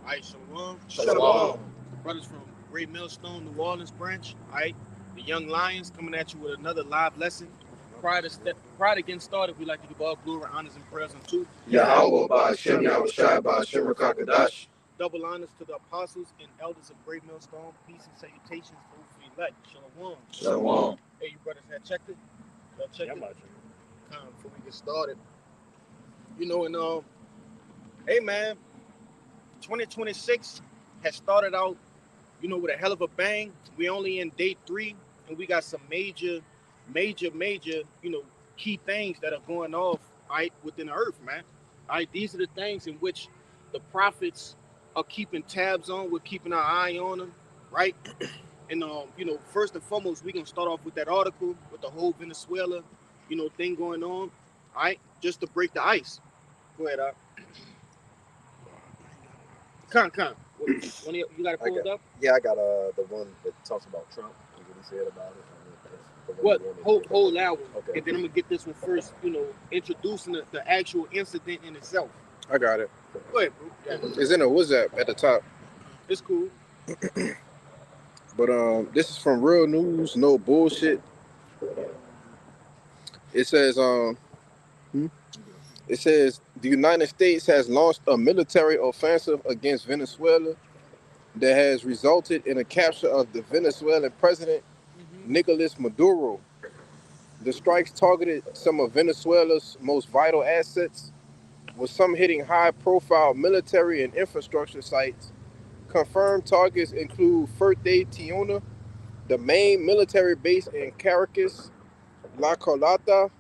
Alright, Shalom. Shalom. Brothers from Great Millstone, New Orleans branch. Alright. The Young Lions coming at you with another live lesson. Prior to getting started, we'd like to give all glory, honors, and prayers unto Yahweh Ba'Shem Yahushai Ba'Shem Rakakadash. double honors to the apostles and elders of Great Millstone. Peace and salutations to the elect. Shalom. Shalom. Hey, you brothers have checked it? Y'all checked it? Before we get started. Hey man, 2026 has started out, with a hell of a bang. We only in day 3, and we got some major, key things that are going off, right, within the earth, man. All right, these are the things in which the prophets are keeping tabs on. We're keeping our eye on them, right? And first and foremost, we're gonna start off with that article with the whole Venezuela, thing going on. All right, just to break the ice. Go ahead, Con. You got it pulled up? Yeah, I got the one that talks about Trump and what he said about it. What? Hold that one. Okay. And then I'm going to get this one first, introducing the actual incident in itself. I got it. Go ahead, bro. Yeah. It's in a WhatsApp at the top. It's cool. But this is from Real News, no bullshit. It says the United States has launched a military offensive against Venezuela that has resulted in the capture of the Venezuelan president, Nicolas Maduro. The strikes targeted some of Venezuela's most vital assets, with some hitting high-profile military and infrastructure sites. Confirmed targets include Fuerte Tiuna, the main military base in Caracas, La Carlota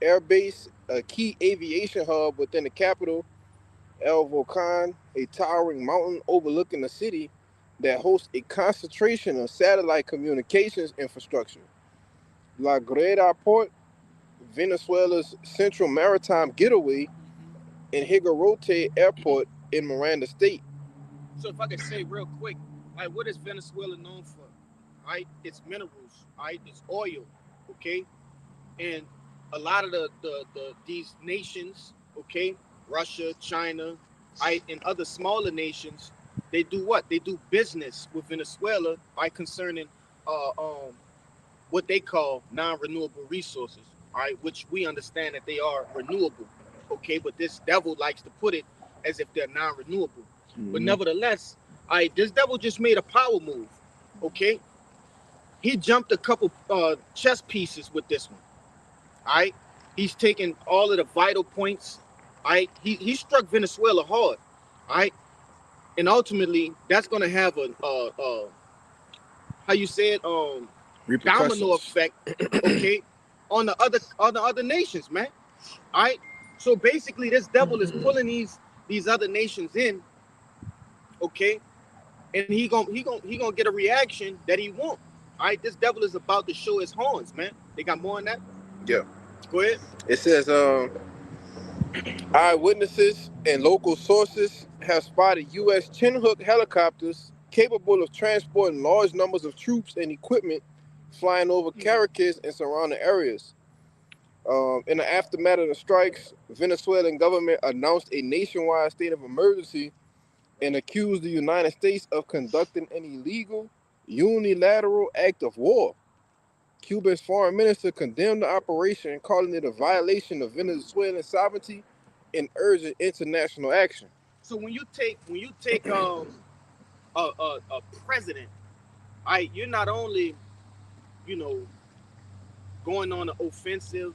Air Base, a key aviation hub within the capital, El Volcan, a towering mountain overlooking the city that hosts a concentration of satellite communications infrastructure, La Guaira Port, Venezuela's central maritime getaway, and Higuerote Airport in Miranda State. So if I could say real quick, what is Venezuela known for? It's minerals, it's oil, okay? And a lot of these nations, okay, Russia, China, and other smaller nations, they do what? They do business with Venezuela concerning what they call non-renewable resources, which we understand that they are renewable, okay, but this devil likes to put it as if they're non-renewable. But nevertheless, this devil just made a power move, okay? He jumped a couple chess pieces with this one, He's taken all of the vital points, He struck Venezuela hard, And ultimately, that's going to have a domino effect, okay, on the other nations, man. So basically, this devil is pulling these other nations in, okay, and he gonna get a reaction that he won't. This devil is about to show his horns, man. They got more on that? Yeah. Go ahead. It says eyewitnesses and local sources have spotted U.S. Chinook helicopters capable of transporting large numbers of troops and equipment flying over Caracas and surrounding areas. In the aftermath of the strikes, Venezuelan government announced a nationwide state of emergency and accused the United States of conducting an illegal, unilateral act of war. Cuba's foreign minister condemned the operation, calling it a violation of Venezuelan sovereignty and urging international action. So when you take a president, you're not only, going on an offensive.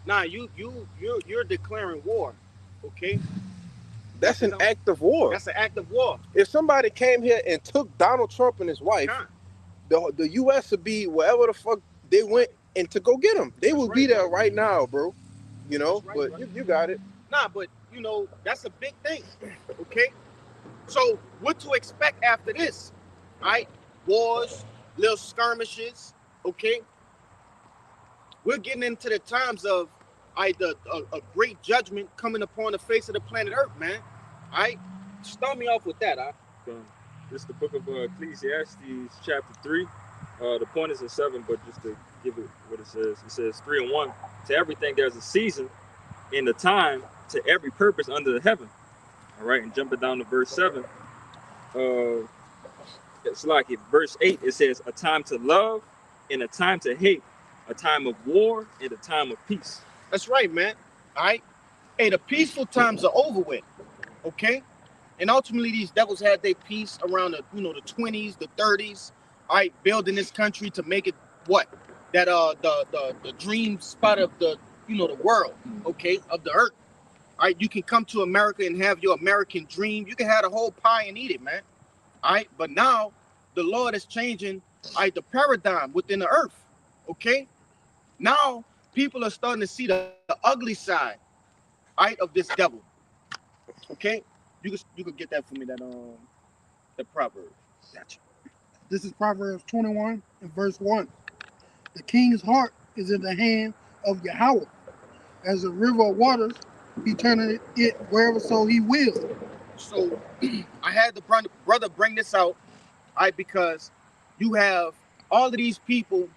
Nah, you're declaring war, okay? That's an act of war. That's an act of war. If somebody came here and took Donald Trump and his wife, the U.S. would be wherever the fuck they went and to go get them. They will be there right now, bro. But you got it. Nah, but that's a big thing. Okay. So what to expect after this? Wars, little skirmishes. Okay. We're getting into the times of a great judgment coming upon the face of the planet Earth, man. Start me off with that, This is the book of Ecclesiastes, chapter 3. The point is in 7, but just to give it what it says 3 and 1. To everything there's a season and a time to every purpose under the heaven. All right, and jumping down to verse 7. it's like in verse 8, it says, a time to love and a time to hate, a time of war and a time of peace. That's right, man. All right. Hey, the peaceful times are over with. Okay. And ultimately, these devils had their peace around the, the 20s, the 30s. All right, building this country to make it what? That the dream spot of the the world, okay, of the earth. All right, you can come to America and have your American dream. You can have the whole pie and eat it, man. All right, but now the Lord is changing, all right, the paradigm within the earth. Okay, now people are starting to see the ugly side, all right, of this devil. Okay, you could get that for me, that the proverb. Gotcha. This is Proverbs 21 and verse 1. The king's heart is in the hand of Yahweh. As a river of waters, he turneth it wherever so he will. So I had the brother bring this out, because you have all of these people,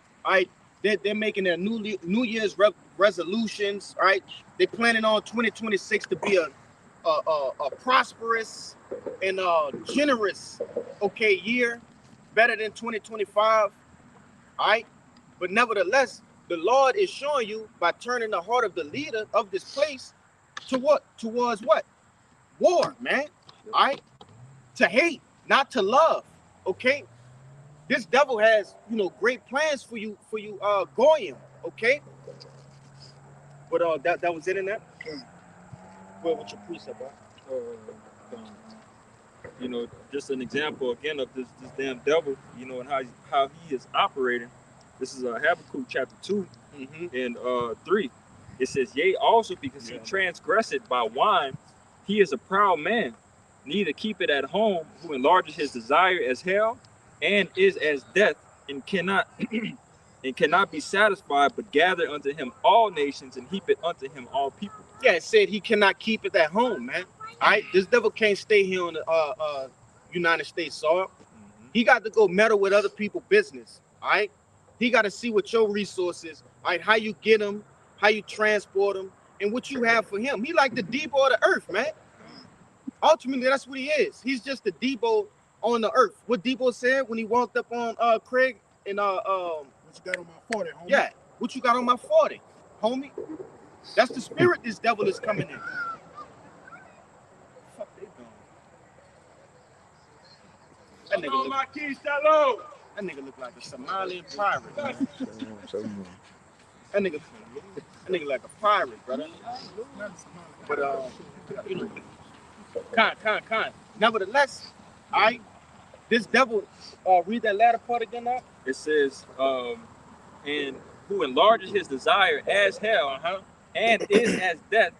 they're making their New Year's resolutions, They're planning on 2026 to be a prosperous and generous, year, better than 2025, But nevertheless, the Lord is showing you by turning the heart of the leader of this place to what? Towards what? War, man. To hate, not to love. Okay. This devil has, great plans for you, Goyim. Okay. But that was it in that. What's your precept, bro? Just an example again of this damn devil, and how he is operating. This is Habakkuk chapter 2 and 3. It says, yea, also because he transgressed by wine, he is a proud man, neither keep it at home, who enlarges his desire as hell, and is as death, and cannot be satisfied, but gather unto him all nations, and heap it unto him all people. Yeah, it said he cannot keep it at home, man. This devil can't stay here on the United States soil. He got to go meddle with other people's business. He got to see what your resources, how you get them, how you transport them, and what you have for him. He like the Debo of the earth, man. Ultimately, that's what he is. He's just the Debo on the earth. What Debo said when he walked up on Craig and what you got on my 40, homie? Yeah, what you got on my 40, homie? That's the spirit this devil is coming in. Fuck they doing? That nigga look like a Somalian pirate, man. That nigga like a pirate, brother. But kind. Nevertheless, this devil, read that latter part again now. It says, and who enlarges his desire as hell, and is as death,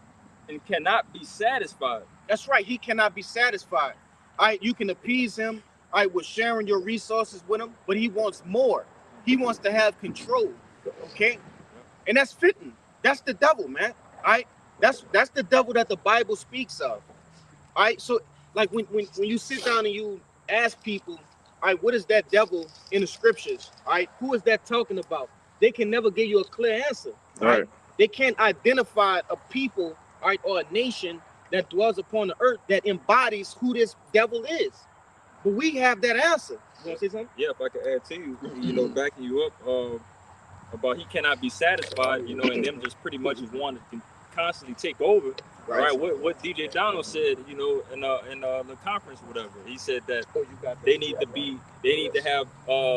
and cannot be satisfied. That's right, he cannot be satisfied. You can appease him, with sharing your resources with him, but he wants more. He wants to have control, okay? And that's fitting. That's the devil, man. That's the devil that the Bible speaks of. So like when you sit down and you ask people, what is that devil in the scriptures? Who is that talking about? They can never give you a clear answer. Right. They can't identify a people, or a nation that dwells upon the earth that embodies who this devil is. But we have that answer. You want to say something? Yeah, if I could add to you, backing you up about he cannot be satisfied, and them just pretty much is one that can constantly take over. Right. What DJ Donald said, in the conference, whatever. He said that they need to have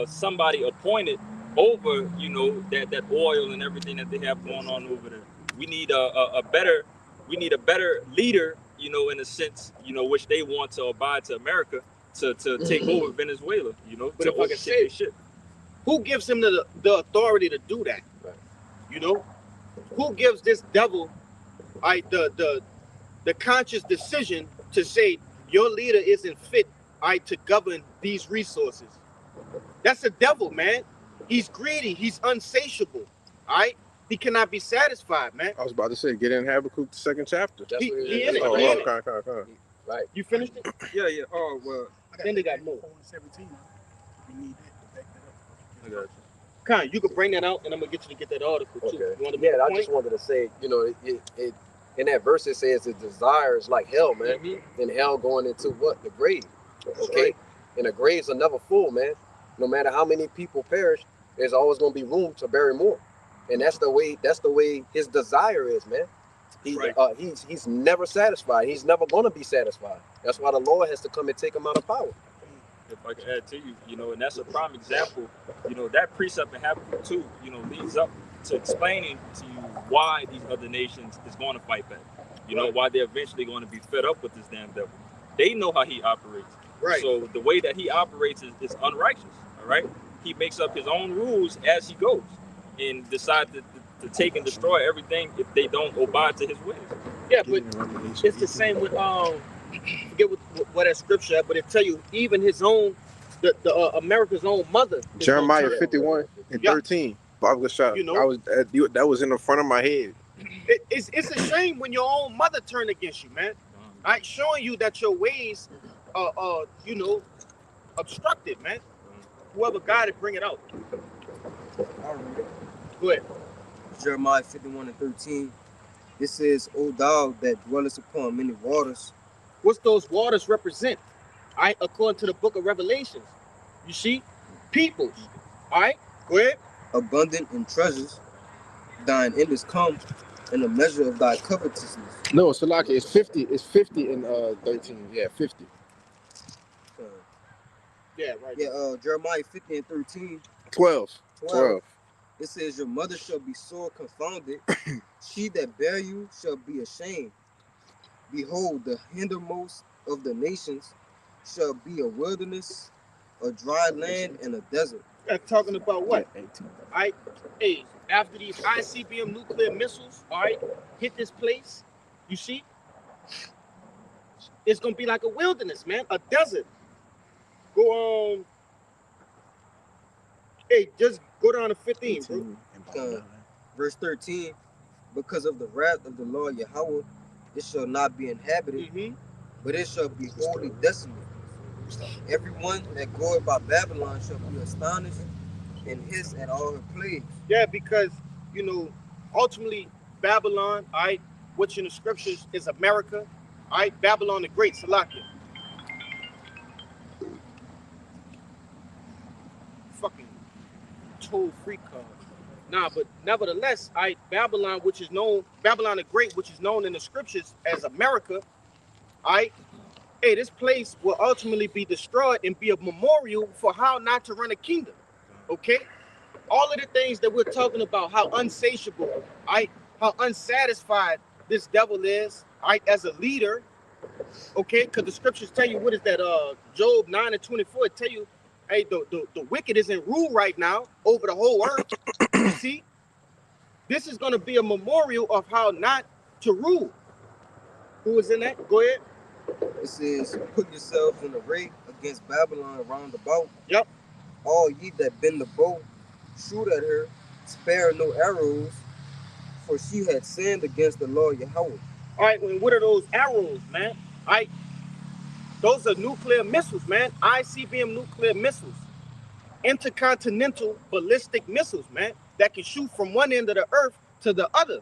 somebody appointed over, that oil and everything that they have going on over there. We need a better leader, in a sense, which they want to abide to America to take over Venezuela, But to if I can say, shit. Who gives him the authority to do that? Right. Who gives this devil the conscious decision to say your leader isn't fit to govern these resources? That's the devil, man. He's greedy, he's unsatiable. He cannot be satisfied, man. I was about to say, get in Habakkuk, the 2nd chapter. He in it. Okay. Right. You finished it? Yeah. Oh well. Then they got more. 17. We need that to back that up. I got you. Con, you could bring that out, and I'm gonna get you to get that article too. Okay. You want to make a I point? just wanted to say, it in that verse it says the desire is like hell, man. And hell going into what? The grave. Okay, right. and the graves are never full, man. No matter how many people perish, there's always gonna be room to bury more, and that's the way. That's the way his desire is, man. Right. He's never satisfied. He's never gonna be satisfied. That's why the Lord has to come and take him out of power. If I could add to you, and that's a prime example. That precept in Habakkuk 2, leads up to explaining to you why these other nations is going to fight back. Why they're eventually going to be fed up with this damn devil. They know how he operates. Right. So the way that he operates is unrighteous. All right. He makes up his own rules as he goes, and decides to take and destroy everything if they don't abide to his ways. Yeah, but it's the same with forget what that scripture at, but it tell you even his own the America's own mother. Jeremiah 51 and 13. Bible shot. That was in the front of my head. It's a shame when your own mother turned against you, man. Right, showing you that your ways are obstructed, man. Whoever got it, bring it out. I'll read it. Go ahead. Jeremiah 51 and 13. It says, O thou that dwellest upon many waters. What's those waters represent? All right, according to the book of Revelations. You see? Peoples. All right, go ahead. Abundant in treasures, thine end is come, and the measure of thy covetousness. No, Salaki, it's 50. It's 50 in 13. Yeah, 50. Yeah, right. Yeah, Jeremiah 50 and 13. 12. It says, your mother shall be sore confounded. She that bare you shall be ashamed. Behold, the hindermost of the nations shall be a wilderness, a dry land, and a desert. Talking about what? All right. Hey, after these ICBM nuclear missiles, all right, hit this place, you see, it's gonna be like a wilderness, man, a desert. Go on. Hey, just go down to 15, bro. Verse 13, because of the wrath of the Lord Yahweh, it shall not be inhabited, but it shall be wholly desolate. Everyone that goeth by Babylon shall be astonished and hiss at all her plagues. Yeah, because, ultimately, Babylon, all right, which in the scriptures is America, all right, Babylon the Great, Salakia. Fucking toll-free card. Nah, but nevertheless, all right, Babylon the Great, which is known in the scriptures as America, all right, hey, this place will ultimately be destroyed and be a memorial for how not to run a kingdom. Okay? All of the things that we're talking about, how unsatiable, how unsatisfied this devil is, as a leader. Okay, because the scriptures tell you, what is that? Job 9 and 24, it tell you, hey, the wicked is in rule right now over the whole earth. You see? This is going to be a memorial of how not to rule. Who is in that? Go ahead. It says, put yourselves in array against Babylon round about. Yep. All ye that bend the bow, shoot at her, spare no arrows, for she had sinned against the Lord Yahweh. All right, well, what are those arrows, man? All right, those are nuclear missiles, man. ICBM nuclear missiles. Intercontinental ballistic missiles, man, that can shoot from one end of the earth to the other.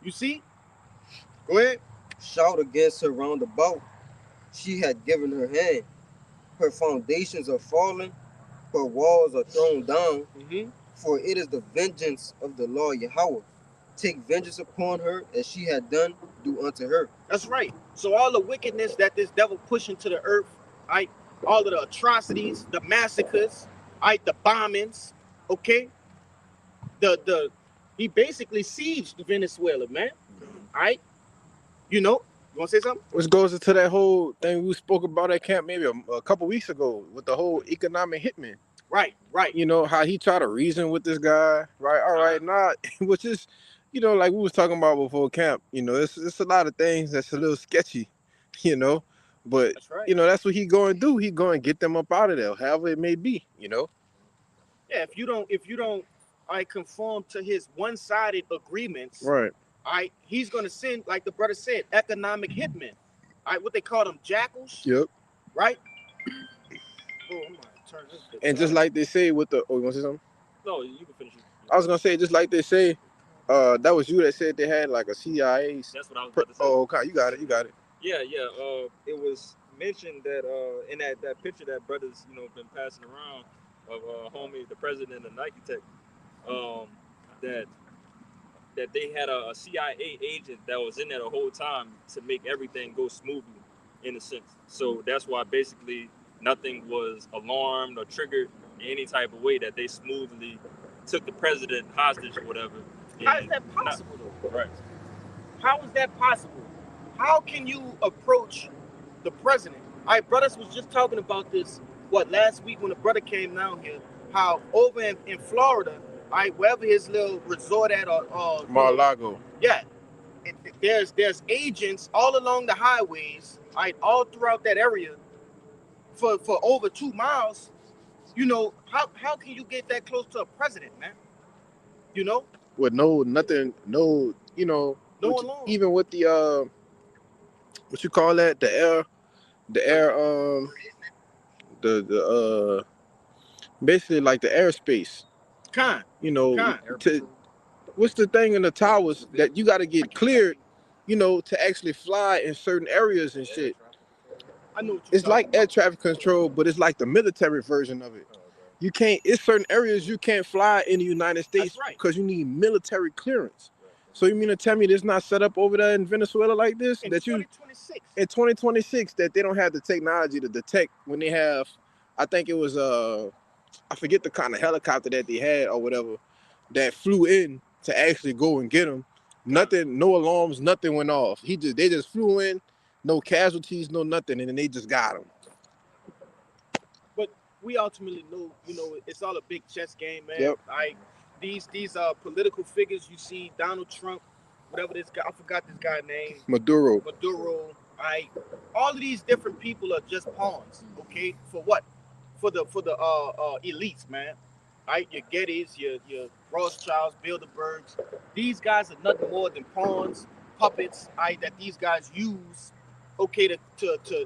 You see? Go ahead. Shout against her round about. She had given her hand. Her foundations are fallen. Her walls are thrown down. For it is the vengeance of the Lord Yahweh. Take vengeance upon her as she had done, do unto her. That's right. So all the wickedness that this devil pushed into the earth, all of the atrocities, the massacres, the bombings, okay? He basically sieged Venezuela, man. All right? You want to say something? Which goes into that whole thing we spoke about at camp maybe a couple weeks ago with the whole economic hitman. Right. How he tried to reason with this guy, right? All right, not, which is, like we was talking about before camp, it's a lot of things that's a little sketchy, but, that's right. That's what he going to do. He going to get them up out of there, however it may be, Yeah, if you don't conform to his one-sided agreements, right? He's going to send, like the brother said, economic hitmen. What they call them, jackals. Yep. Right? Oh, I'm gonna turn this bit and just like they say with the, you want to say something? No, you can finish it. I was going to say, just like they say, that was you that said they had like a CIA. That's what I was about to say. Oh, okay. You got it. Yeah. It was mentioned that in that picture that brothers been passing around of homie the president of Nike Tech, that they had a CIA agent that was in there the whole time to make everything go smoothly, in a sense. So that's why basically nothing was alarmed or triggered in any type of way, that they smoothly took the president hostage or whatever. How is that possible, though? Right. How is that possible? How can you approach the president? All right, brothers was just talking about this, last week when the brother came down here, how over in Florida, all right, wherever his little resort at, or Mar-a-Lago. yeah, there's agents all along the highways, all right, all throughout that area for over 2 miles. How can you get that close to a president, man? With nothing, no No alarm. even with the what you call that, the basically like the airspace, Con. what's the thing in the towers that you got to get cleared, to actually fly in certain areas and shit. I know what you're It's like talking air about. traffic control, but it's like the military version of it. You can't, it's certain areas you can't fly in the United States That's right. because you need military clearance. So you mean to tell me this not set up over there in Venezuela like this? In That you 2026. in 2026 that they don't have the technology to detect when they have, I think it was I forget the kind of helicopter that they had or whatever that flew in to actually go and get them. Nothing, no alarms, nothing went off. They just flew in, no casualties, no nothing, and then they just got him. But we ultimately know, it's all a big chess game, man. Yep. Like these political figures you see, Donald Trump, whatever this guy, I forgot this guy's name, Maduro. Right? All of these different people are just pawns, okay? For what? For the elites, man. Right? Your Gettys, your Rothschilds, Bilderbergs. These guys are nothing more than pawns, puppets, right, that these guys use, okay, to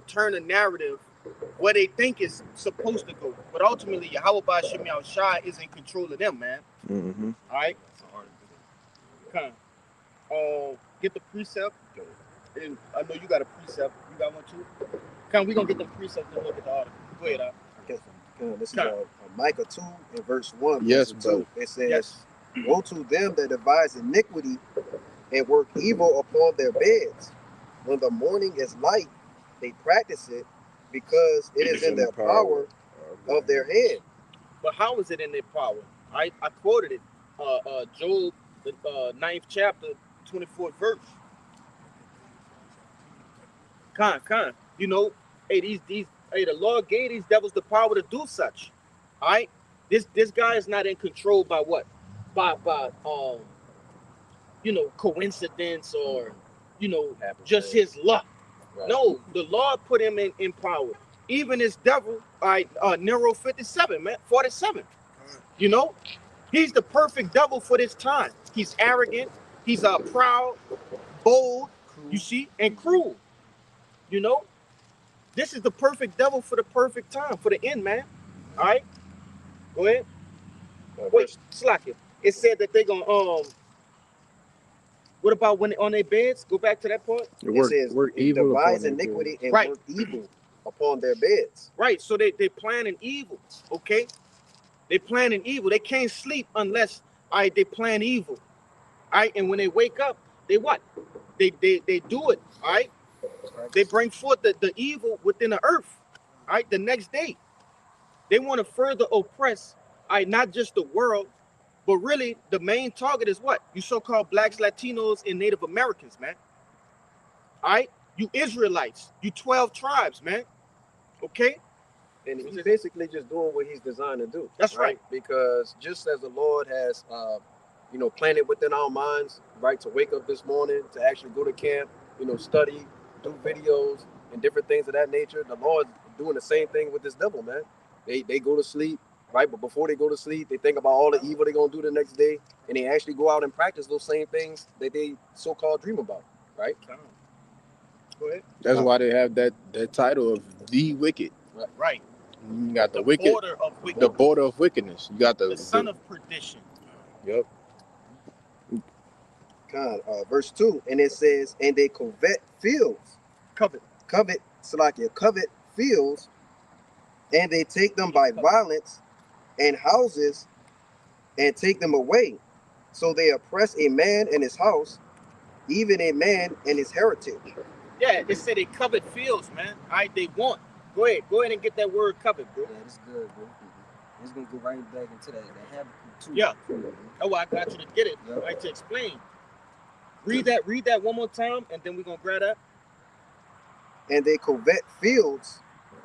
turn a narrative where they think is supposed to go. But ultimately, Yahweh Ba'Shem Yahushua is in control of them, man. Mm-hmm. All right? Come. Get the precept. And I know you got a precept. You got one too? Come, we're going to get the precept and look at the article. Go ahead, This is Micah 2 and verse 1. Yes, verse brother. 2. It says, Woe to them that devise iniquity and work evil upon their beds. When the morning is light, they practice it because it is in their power of their hand. But how is it in their power? I quoted it. Job, the 9th chapter, 24th verse. The Lord gave these devils the power to do such. All right? This guy is not in control by what? By coincidence or just his luck. Right. No, the Lord put him in power. Even this devil, Nero 57, man, 47. He's the perfect devil for this time. He's arrogant, he's proud, bold, you see, and cruel. This is the perfect devil for the perfect time, for the end, man. All right, go ahead. Wait, slack it. It said that they're gonna what about when on their beds? Go back to that part. It says work evil, devise iniquity, and work evil upon their beds. Right. So they planning evil. Okay. They planning evil. They can't sleep unless they plan evil. All right. And when they wake up, they what? They do it. All right. They bring forth the evil within the earth. All right. The next day, they want to further oppress. Not just the world, but really the main target is what? You so-called blacks, Latinos, and Native Americans, man. All right. You Israelites. You 12 tribes, man. Okay. And he's basically just doing what he's designed to do. That's right. Because just as the Lord has, planted within our minds, right, to wake up this morning, to actually go to camp, study, do videos, and different things of that nature, the Lord's doing the same thing with this devil, man. They go to sleep, right? But before they go to sleep, they think about all the evil they're going to do the next day, and they actually go out and practice those same things that they so-called dream about, right? Go ahead. That's why they have that title of the wicked. Right. You got the wicked, border of wickedness. The border of wickedness. You got the son of perdition. Yep. Verse 2, and it says, and they covet fields. Covet Salakia, covet fields, and they take them by violence, and houses, and take them away. So they oppress a man and his house, even a man and his heritage. Yeah, it said they covered fields, man. All right, they want. Go ahead and get that word covered, bro. Yeah, that's good, bro. It's gonna go right back into that Habakkuk too. Yeah. Oh, I got you to get it. Yeah. Right, to explain. Read that one more time, and then we're gonna grab that. And they covet fields,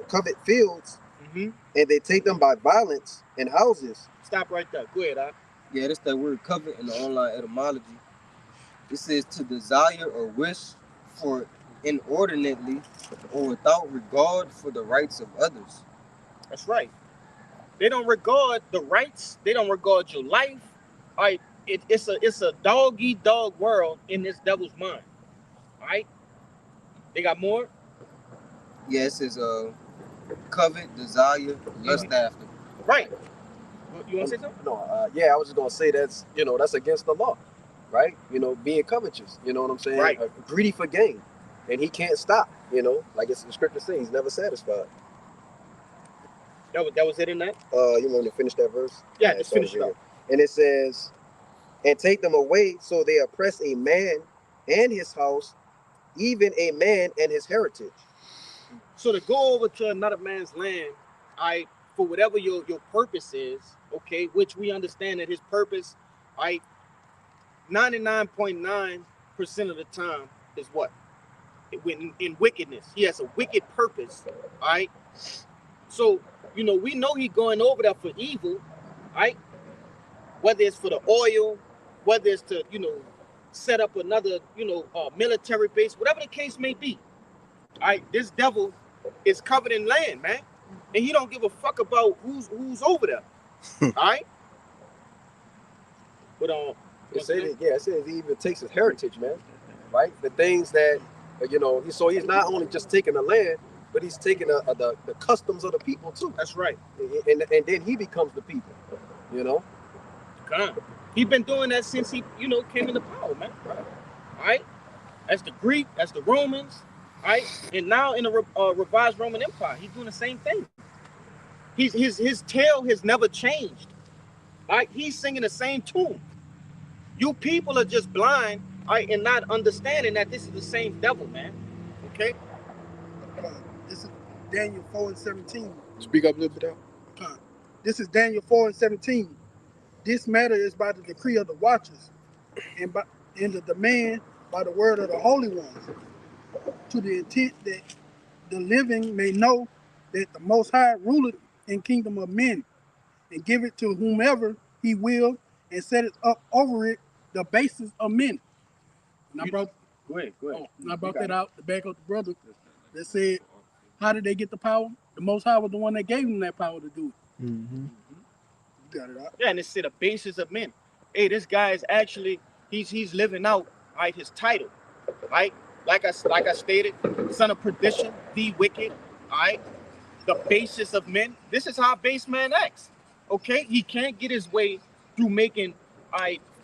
Mm-hmm. and they take them by violence, and houses. Stop right there. Go ahead, Al. Yeah, that's that word covet in the online etymology. It says to desire or wish for inordinately or without regard for the rights of others. That's right. They don't regard the rights. They don't regard your life. All right. It's a dog-eat-dog world in this devil's mind. All right. They got more. Yeah, it says covet, desire, lust after. Right. You want to say something? No, yeah, I was just gonna say that's that's against the law, right? Being covetous. You know what I'm saying? Right. Greedy for gain, and he can't stop. Like it's the scripture says, he's never satisfied. That was it in that? You want to finish that verse? Yeah, just finish it up. And it says, and take them away, so they oppress a man and his house, even a man and his heritage. So to go over to another man's land, for whatever your purpose is, okay, which we understand that his purpose, 99.9% of the time is what? In wickedness. He has a wicked purpose, all right? So, we know he's going over there for evil, right? Whether it's for the oil, whether it's to, set up another, military base, whatever the case may be. All right, this devil is covered in land, man. And he don't give a fuck about who's over there. All right? But It says he even takes his heritage, man. Right? The things that so he's not only just taking the land, but he's taking the customs of the people too. that's right. And then he becomes the people. God. He been doing that since he, came into power, man. All right? That's the Greek, that's the Romans, all right? And now in the revised Roman Empire, he's doing the same thing. His tale has never changed. All right? He's singing the same tune. You people are just blind, all right, and not understanding that this is the same devil, man. Okay? This is Daniel 4:17. Speak up a little bit out. This is Daniel 4:17. This matter is by the decree of the watchers, and the demand by the word of the holy ones, to the intent that the living may know that the Most High ruleth in kingdom of men, and give it to whomever he will, and set it up over it the basis of men. And I brought Go ahead. that out to back up the brother that said, how did they get the power? The Most High was the one that gave them that power to do it. Mm-hmm. You got it out. Yeah, and it's the basis of men. Hey, this guy is actually, he's living out, right, his title, right? Like I stated, son of perdition, the wicked, all right? The basis of men. This is how a base man acts, okay? He can't get his way through making,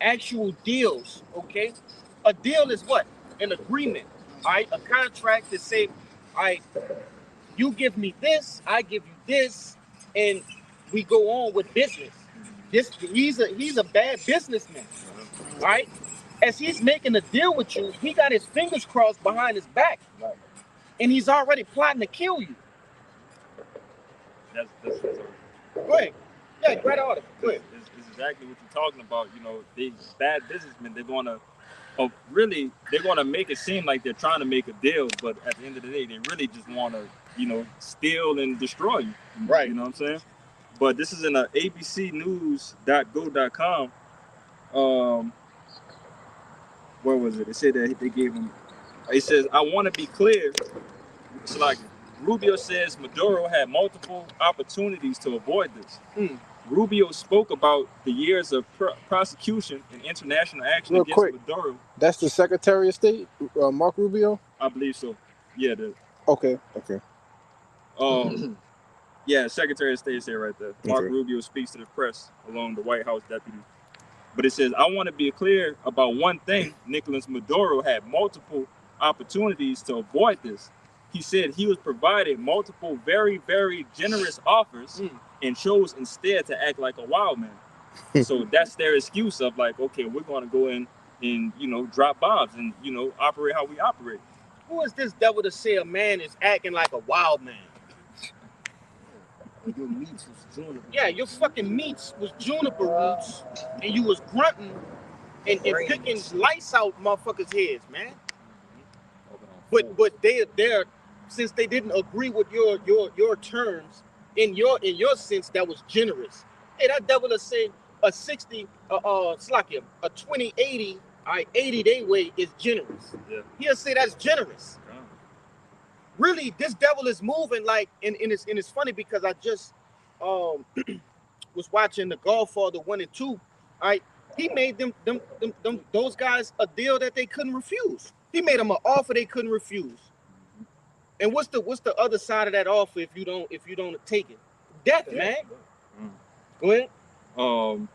actual deals, okay? A deal is what? An agreement, all right? A contract that say, all right, you give me this, I give you this, and we go on with business. He's a bad businessman, all right? As he's making a deal with you, he got his fingers crossed behind his back, and he's already plotting to kill you. That's Go ahead. Yeah, great order. Go ahead. It's exactly what you're talking about. These bad businessmen, they're gonna make it seem like they're trying to make a deal, but at the end of the day, they really just want to, steal and destroy you. Right. You know what I'm saying? But this is in abcnews.go.com. Where was it? It said that they gave him. It says, I want to be clear. It's like Rubio says Maduro had multiple opportunities to avoid this. Rubio spoke about the years of prosecution and international action Real against quick. Maduro. That's the Secretary of State, Mark Rubio? I believe so. Yeah. Okay. Yeah, Secretary of State said right there. Mark Okay. Rubio speaks to the press along the White House deputy. But it says, I want to be clear about one thing. Nicolas Maduro had multiple opportunities to avoid this. he said he was provided multiple very, very generous offers and chose instead to act like a wild man. So that's their excuse of like, okay, we're going to go in and, you know, drop bombs and, you know, operate how we operate. Who is this devil to say a man is acting like a wild man? Your meats was juniper. Yeah, your fucking meats was juniper roots, and you was grunting and picking lights out motherfuckers' heads, man. But they're since they didn't agree with your terms, in your sense, that was generous. Hey, that devil to say a 60 slakia, a 20-80, 80-day way is generous. Yeah. He'll say that's generous. Yeah. Really, this devil is moving like, and it's funny because I just was watching The Godfather 1 and 2. All right, he made those guys a deal that they couldn't refuse. He made them an offer they couldn't refuse. And what's the other side of that offer if you don't take it? Death, man. Go ahead.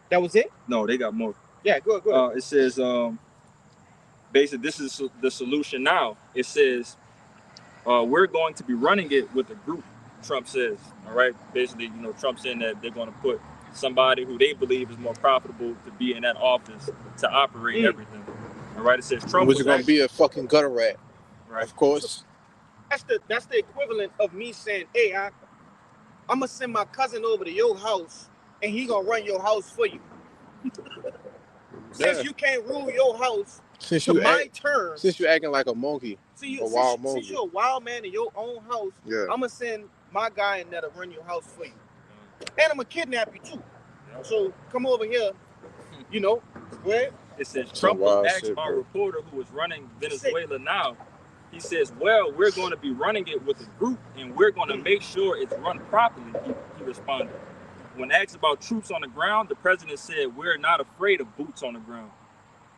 That was it? No, they got more. Yeah, go ahead. It says, basically, this is the solution now. It says, we're going to be running it with a group, Trump says. All right. Basically, you know, Trump saying that they're going to put somebody who they believe is more profitable to be in that office to operate everything. All right. It says Trump was going to be a fucking gutter rat. Right. Of course. That's the equivalent of me saying, hey, I'm gonna send my cousin over to your house and he gonna run your house for you. Since you can't rule your house to my terms. Since you're acting like a monkey. Since you're a wild man in your own house, I'm gonna send my guy in there to run your house for you. And I'm gonna kidnap you too. So come over here, you know, where it says Trump was asked by a reporter who is running Venezuela now. He says, well, we're going to be running it with a group and we're going to make sure it's run properly, he responded. When asked about troops on the ground, the president said, we're not afraid of boots on the ground.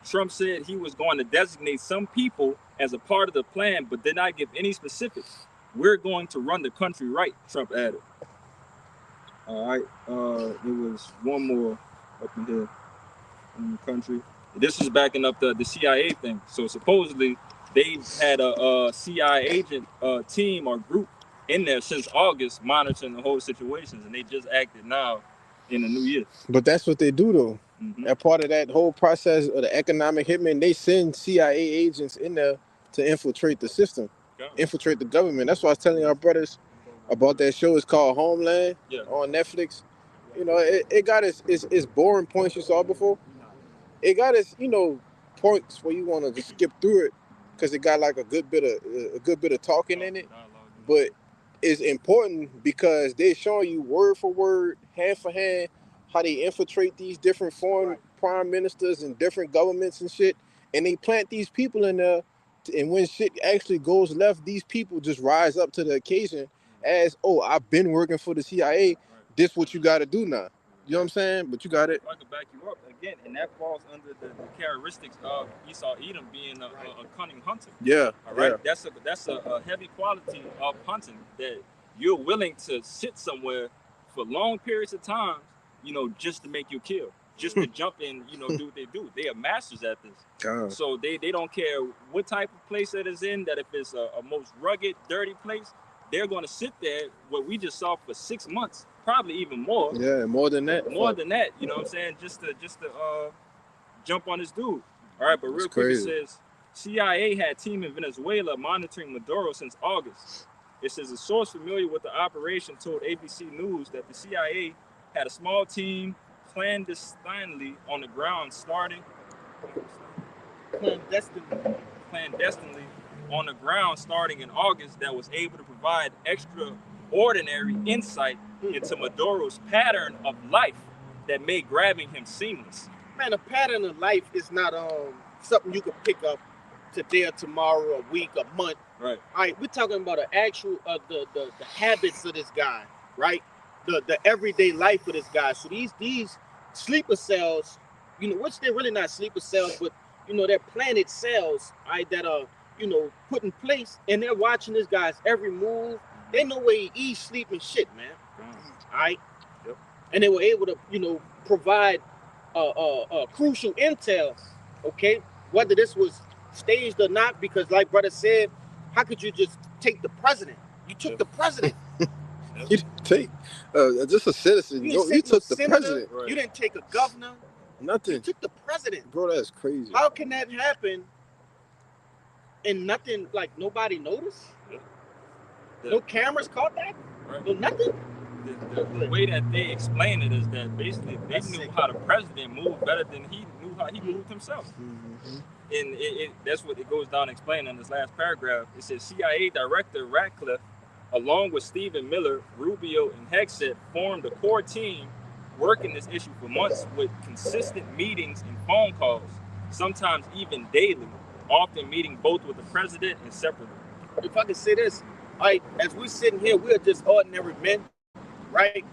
Trump said he was going to designate some people as a part of the plan, but did not give any specifics. We're going to run the country right, Trump added. All right, there was one more up in here in the country. This was backing up the CIA thing. So supposedly, they had a CIA agent team or group in there since August monitoring the whole situations, and they just acted now in the new year. But that's what they do, though. That part of that whole process of the economic hitman, they send CIA agents in there to infiltrate the system, infiltrate the government. That's why I was telling our brothers about that show. It's called Homeland on Netflix. You know, it got its boring points you saw before. It got its, you know, points where you want to just skip through it, because it got like a good bit of talking in it, but it's important because they're showing you word for word, hand for hand, how they infiltrate these different foreign prime ministers and different governments and shit, and they plant these people in there, and when shit actually goes left, these people just rise up to the occasion as, oh, I've been working for the CIA, this what you got to do now. You know what I'm saying? But you got it. I can back you up again, and that falls under the characteristics of Esau Edom being a cunning hunter. Yeah. All right. Yeah. That's a heavy quality of hunting, that you're willing to sit somewhere for long periods of time, you know, just to make you kill, just to jump in, you know, do what they do. They are masters at this. So they don't care what type of place that is in. That if it's a most rugged, dirty place, they're going to sit there. What we just saw for 6 months. Probably even more. Yeah, more than that. More than that, you know what I'm saying? Just to jump on this dude. All right, but real quick, it says CIA had team in Venezuela monitoring Maduro since August. It says a source familiar with the operation told ABC News that the CIA had a small team clandestinely on the ground clandestinely on the ground starting in August that was able to provide extraordinary insight into Maduro's pattern of life that made grabbing him seamless. Man, a pattern of life is not something you can pick up today or tomorrow, a week, a month. Right. All right, we're talking about an actual the habits of this guy, right? The everyday life of this guy. So these sleeper cells, you know, which they're really not sleeper cells, but you know, they're planted cells, right, that are, you know, put in place, and they're watching this guy's every move. They know where he eats, sleep, and shit, man. All right. Yep. And they were able to, you know, provide crucial intel. Okay, whether this was staged or not, because like brother said, how could you just take the president. You took the president. You didn't take just a citizen. You You, didn't you take no took the senator. president. Right. You didn't take a governor. You Nothing. took the president. Bro, that's crazy. How can that happen and nothing, like nobody noticed? No cameras caught that? Right. No nothing? The way that they explain it is that basically they That's knew sick. how the president moved better than he knew how he moved himself. Mhm. And that's what it goes down explaining in this last paragraph. It says CIA Director Ratcliffe, along with Stephen Miller, Rubio, and Hegseth, formed a core team working this issue for months with consistent meetings and phone calls, sometimes even daily, often meeting both with the president and separately. If I could say this, like, as we're sitting here, we're just ordinary men, right?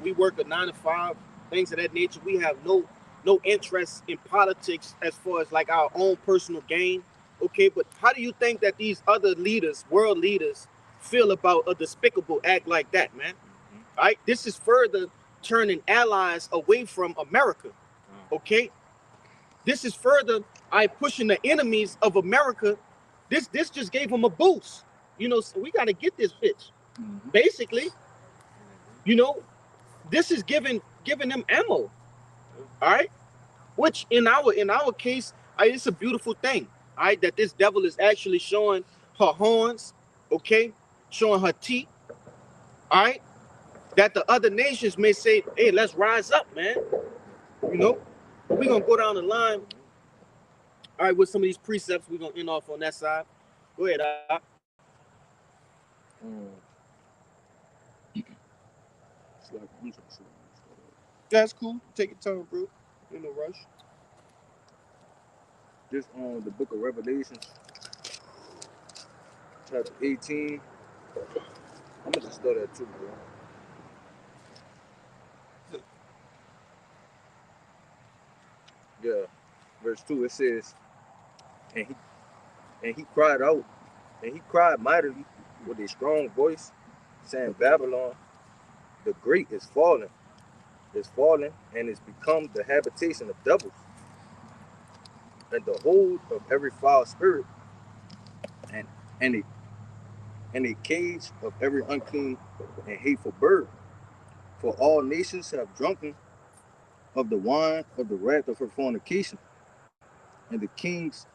We work a 9 to 5, things of that nature. We have no interest in politics as far as like our own personal gain. Okay, but how do you think that these other leaders, world leaders, feel about a despicable act like that, man? All right, this is further turning allies away from America. Okay, this is further pushing the enemies of America. This just gave them a boost. You know, so we got to get this bitch. Basically, you know, this is giving them ammo. All right, which in our case, it's a beautiful thing. All right, that this devil is actually showing her horns. Okay, showing her teeth. All right, that the other nations may say, "Hey, let's rise up, man." You know, we're gonna go down the line. All right, with some of these precepts, we're gonna end off on that side. Go ahead, That's cool. Take your time, bro. In no rush. This on the book of Revelations, chapter 18. I'm gonna just start at 2, bro. Yeah, verse 2, it says, and he cried out, and he cried mightily with a strong voice, saying, Babylon, the great is fallen, and is become the habitation of devils, and the hold of every foul spirit, and a cage of every unclean and hateful bird. For all nations have drunken of the wine of the wrath of her fornication, and the kings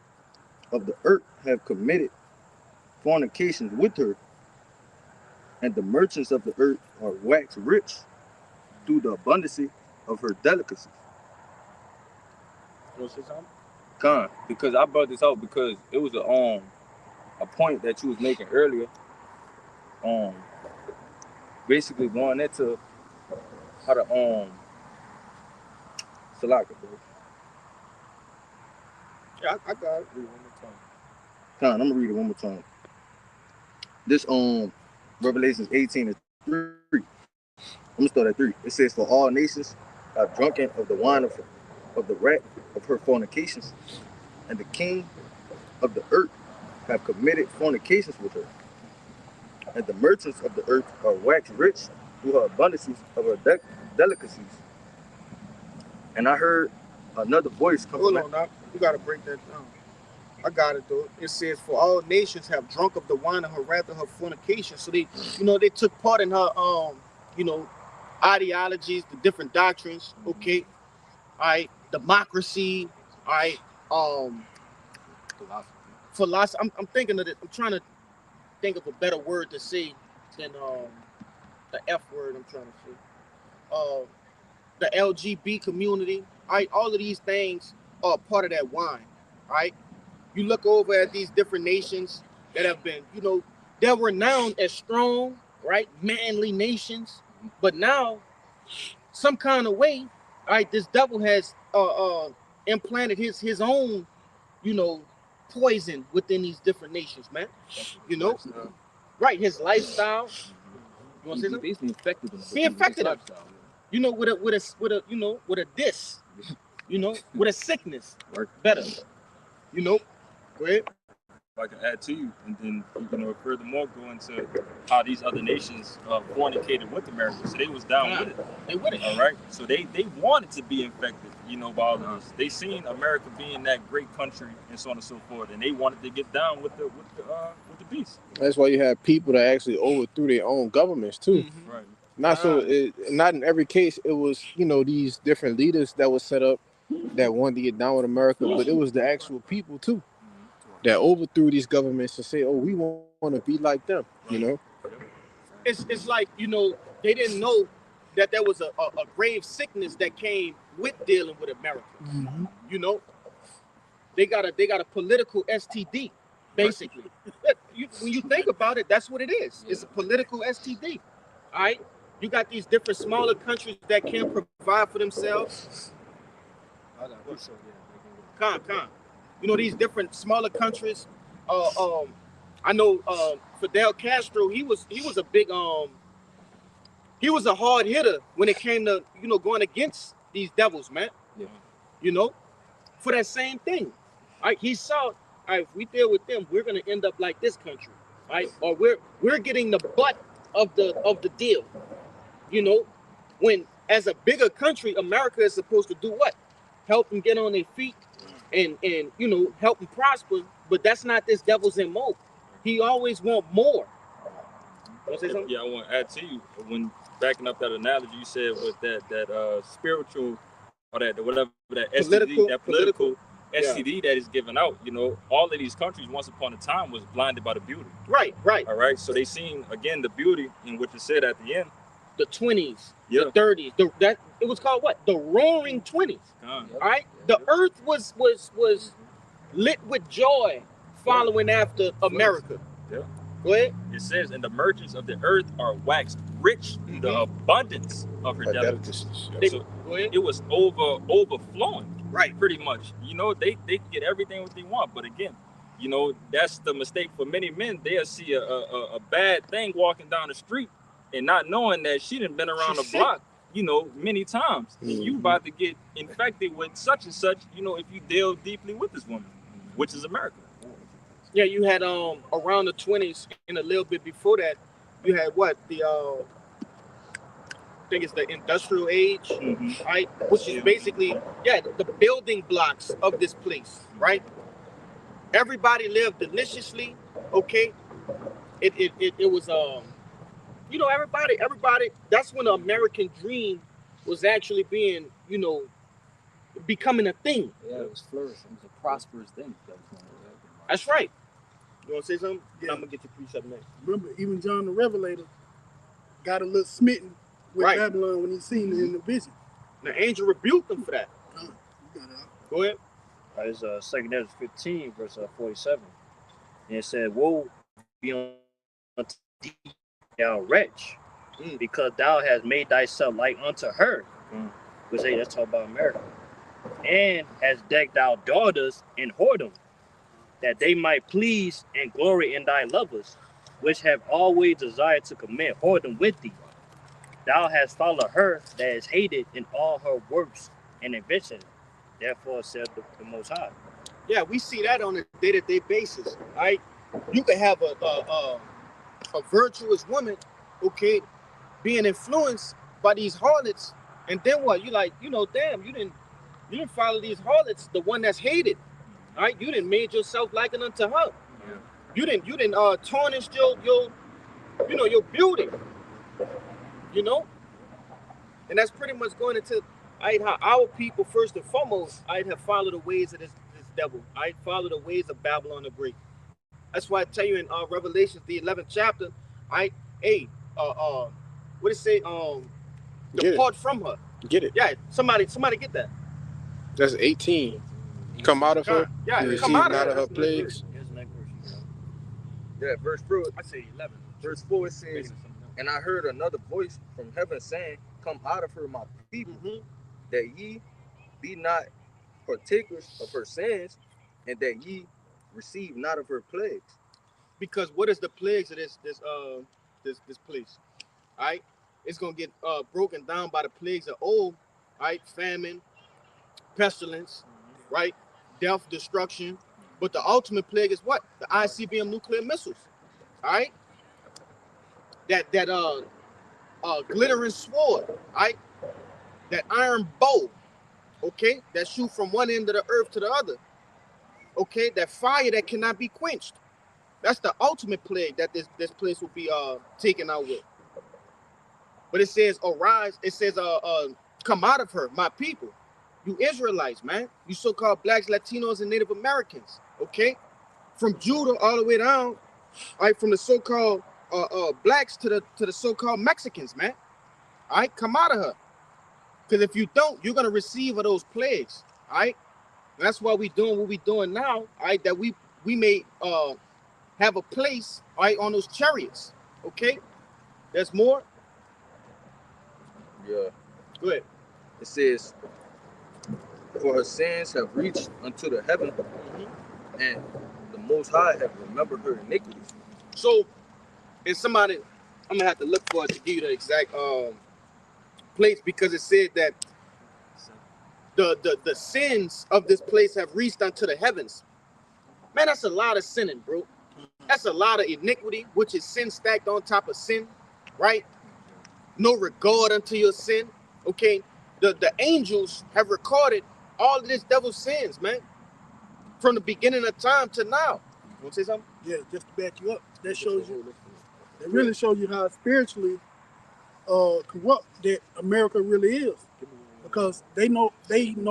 of the earth have committed fornications with her, and the merchants of the earth are waxed rich through the abundance of her delicacies. You want to say something? Con, because I brought this out because it was a point that you was making earlier. Basically going into how to Salaka, bro. Yeah, I got it. Con, I'm gonna read it one more time. This Revelations 18 and 3. I'm gonna start at 3. It says, for all nations are drunken of the wine of the wrath of her fornications, and the king of the earth have committed fornications with her, and the merchants of the earth are waxed rich through her abundances of her delicacies. And I heard another voice come Hold from on, now. You gotta break that down. I got it though. It says, for all nations have drunk of the wine of her wrath of her fornication. So they, they took part in her ideologies, the different doctrines, okay. All right, democracy, all right, philosophy. I'm thinking of it. I'm trying to think of a better word to say than the F word I'm trying to say. The LGBT community, all right, all of these things are part of that wine, all right. You look over at these different nations that have been, they're renowned as strong, right, manly nations, but now, some kind of way, all right, this devil has implanted his own, poison within these different nations, man. Right, his lifestyle. You want to say something? Basically infected them. He infected them. With a diss, with a sickness. Better. Go ahead. If I can add to you, and then furthermore go into how these other nations fornicated with America, so they was down with it. They with it. All right, so they wanted to be infected, by all of this. They seen America being that great country and so on and so forth, and they wanted to get down with the peace. That's why you have people that actually overthrew their own governments too. Mhm. Right. Not in every case. It was these different leaders that was set up that wanted to get down with America, but it was the actual people too that overthrew these governments and say, "Oh, we want to be like them." It's like they didn't know that there was a grave sickness that came with dealing with America. You know, they got a political STD, basically. When you think about it, that's what it is. It's a political STD. All right, you got these different smaller countries that can't provide for themselves. Con. These different smaller countries. I know Fidel Castro. He was a big he was a hard hitter when it came to going against these devils, man. Yeah. For that same thing. Right? He saw, all right, if we deal with them, we're gonna end up like this country, right? Or we're getting the butt of the deal. When as a bigger country, America is supposed to do what? Help them get on their feet and help them prosper. But that's not this devil's MO. He always want more. You want to say something? Yeah, I want to add to you when backing up that analogy you said with that spiritual or that whatever that political STD that is given out. All of these countries once upon a time was blinded by the beauty. Right. All right, so they seen again the beauty in what you said at the end. The 20s, the 30s, it was called what? The Roaring 20s. All right, the earth was lit with joy, following after America. Yeah. Go ahead. It says, "And the merchants of the earth are waxed rich through the abundance of her delicacies." So it was overflowing. Right. Pretty much. They can get everything what they want, but again, that's the mistake for many men. They'll see a bad thing walking down the street and not knowing that she done been around the block, many times. And you about to get infected with such and such, if you deal deeply with this woman, which is America. Yeah, you had around the 20s and a little bit before that, you had what? The I think it's the industrial age, right? Which is basically, the building blocks of this place, right? Everybody lived deliciously, okay? It was everybody, that's when the American dream was actually being, becoming a thing. Yeah, it was flourishing. It was a prosperous thing. That's right. You want to say something? Yeah. I'm going to get your precept next. Remember, even John the Revelator got a little smitten with Babylon when he seen it in the vision. The angel rebuked him for that. Go ahead. It's 2 Ezra 15, verse 47. And it said, "Woe be unto thee, thou wretch, because thou hast made thyself like unto her." Because that's talking about America. "And hast decked thy daughters in whoredom, that they might please and glory in thy lovers, which have always desired to commit whoredom with thee. Thou hast followed her that is hated in all her works and inventions. Therefore said the Most High." Yeah, we see that on a day-to-day basis, right? You can have a virtuous woman, okay, being influenced by these harlots, and then what? You like, damn, you didn't follow these harlots, the one that's hated, right? You didn't made yourself likened unto her. You didn't tarnish your beauty, and that's pretty much going into how our people first and foremost have followed the ways of this devil. Follow the ways of Babylon the Great. That's why I tell you in Revelations, the 11th chapter, what it say? Depart from her. Get it? Yeah, somebody get that. That's 18. Come out of her. Yeah, receive come out not of of her plagues. Here's the next verse. Yeah, verse 4. I say 11. Verse 4 says, "And I heard another voice from heaven saying, Come out of her, my people, that ye be not partakers of her sins, and that ye receive not of her plagues." Because what is the plagues of this place? All right, it's gonna get broken down by the plagues of old. All right, famine, pestilence, right, death, destruction. But the ultimate plague is what? The ICBM nuclear missiles. All right, that glittering sword. All right, that iron bow. Okay, that shoot from one end of the earth to the other. Okay, that fire that cannot be quenched. That's the ultimate plague that this place will be taken out with. But it says arise. It says come out of her, my people, you Israelites, man. You so-called blacks, Latinos, and Native Americans. Okay, from Judah all the way down, all right, from the so-called blacks to the so-called Mexicans, man. All right, come out of her. Because if you don't, you're gonna receive of those plagues. All right, and that's why we doing what we doing now. All right, that we may have a place, all right, on those chariots. Okay, there's more. Yeah. Go ahead. It says, for her sins have reached unto the heaven, and the Most High have remembered her iniquities. So, and somebody, I'm gonna have to look for it to give you the exact place, because it said that the sins of this place have reached unto the heavens. Man, that's a lot of sinning, bro. That's a lot of iniquity, which is sin stacked on top of sin, right? No regard unto your sin. Okay, the angels have recorded all of this devil's sins, man, from the beginning of time to now. You want to say something? Yeah, just to back you up, that shows you. That really shows you how spiritually corrupt that America really is, because they no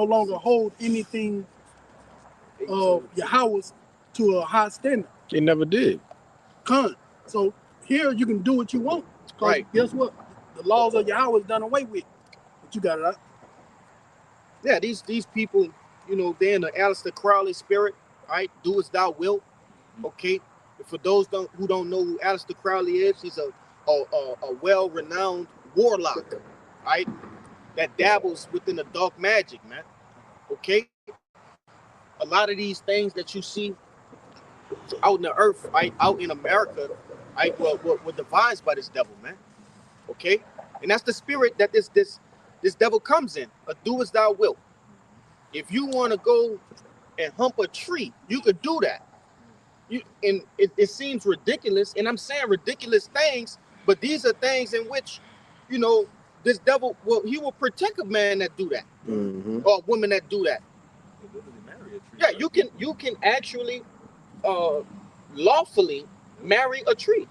longer hold anything of Yahweh's to a high standard. They never did. So here you can do what you want. Right. Guess what? The laws of Yahweh is done away with. But you got it out. Yeah, these people, you know, they're in the Aleister Crowley spirit, right? Do as thou wilt. Okay. For those who don't know who Aleister Crowley is, he's a well-renowned warlock, right? That dabbles within the dark magic, man. Okay. A lot of these things that you see out in the earth, right, out in America, right, were devised by this devil, man. Okay, and that's the spirit that this devil comes in. Do as thou wilt. If you want to go and hump a tree, you could do that. And it seems ridiculous, and I'm saying ridiculous things, but these are things in which, you know, this devil he will protect a man that do that, or a woman that do that. Yeah, you can actually lawfully marry a tree.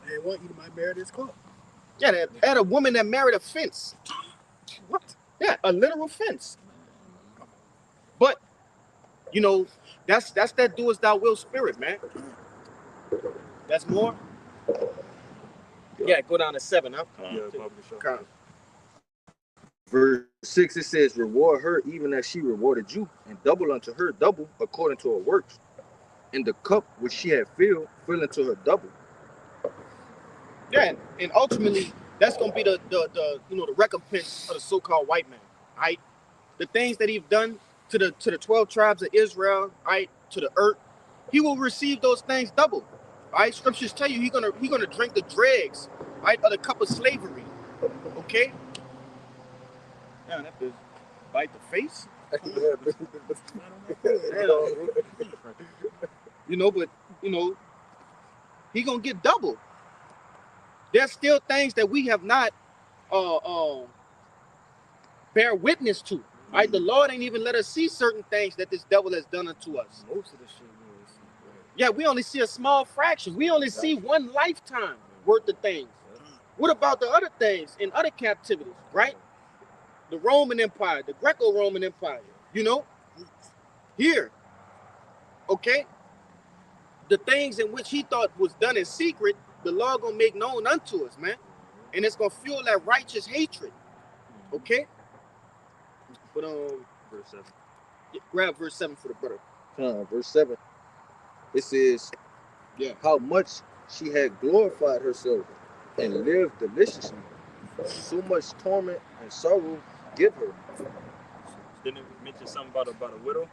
They want you to might marry this car. Yeah, they had a woman that married a fence. What? Yeah, a literal fence. But you know, that's that do as thou will spirit, man. That's more. Yeah, go down to 7, huh? Okay. Verse 6, it says, reward her even as she rewarded you, and double unto her double according to her works. And the cup which she had filled, fill into her double. Yeah, and ultimately, that's gonna be the you know, the recompense of the so-called white man, right? The things that he's done to the 12 tribes of Israel, right, to the earth, he will receive those things double. Right? Scriptures tell you he's gonna drink the dregs, right, of the cup of slavery. Okay? Yeah, that bitch bite the face. You know, but you know, he gonna get double. There's still things that we have not bear witness to. Right? The Lord ain't even let us see certain things that this devil has done unto us. Most of the shit we only see. Yeah, we only see a small fraction. We only see one lifetime worth of things. What about the other things in other captivities, right? The Roman Empire, the Greco-Roman Empire, you know? Here, okay? The things in which he thought was done in secret, the Lord gonna make known unto us, man. And it's gonna fuel that righteous hatred, okay? But Verse 7. grab verse 7 for the brother. Verse 7, it says, Yeah. how much she had glorified herself and lived deliciously, so much torment and sorrow give her. Didn't it mention something about a widow?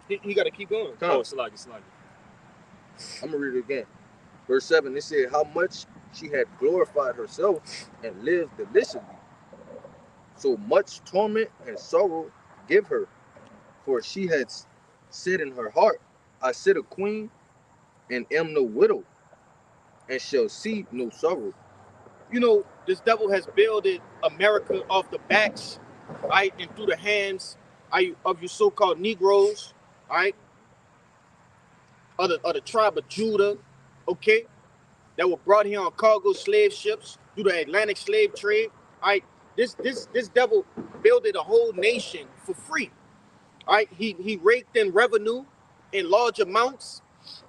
He got to keep going. Oh, Sluggy. I'm gonna read it again. Verse 7, it said, how much she had glorified herself and lived deliciously, so much torment and sorrow give her. For she had said in her heart, I sit a queen and am no widow, and shall see no sorrow. You know, this devil has builded America off the backs, right, and through the hands of your so-called Negroes, right? of the tribe of Judah, okay, that were brought here on cargo slave ships through the Atlantic slave trade. All right, this devil builded a whole nation for free. All right, he raked in revenue in large amounts.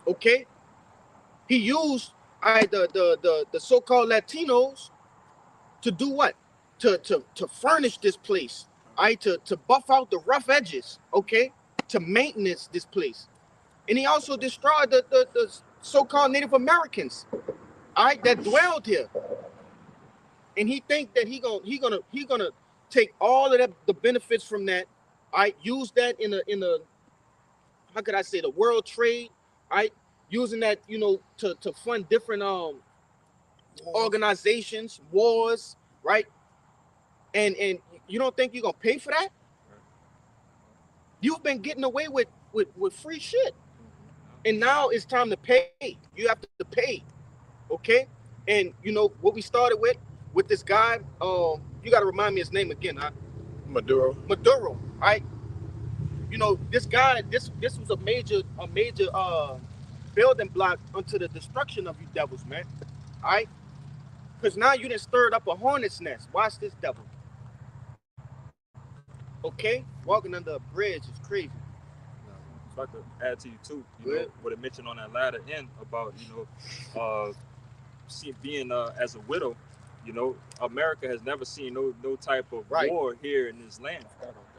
Okay, he used the so-called Latinos to do what? To furnish this place. All right, to buff out the rough edges. Okay, to maintenance this place, and he also destroyed the so-called Native Americans. All right, that dwelled here, and he think that he gonna take all of that, the benefits from that. All right, use that in a how could I say, the world trade. All right, using that, you know, to fund different organizations, wars, right? And you don't think you're gonna pay for that? You've been getting away with free shit, and now it's time to pay. You have to pay, okay? And you know what we started with this guy. You got to remind me his name again. Huh? Maduro. All right. You know, this guy. This was a major building block unto the destruction of you devils, man. All right. Because now you done stirred up a hornet's nest. Watch this devil. Okay, walking under a bridge is crazy. If I could add to you too, you know, what it mentioned on that latter end about, you know, being as a widow, you know, America has never seen no type of war here in this land.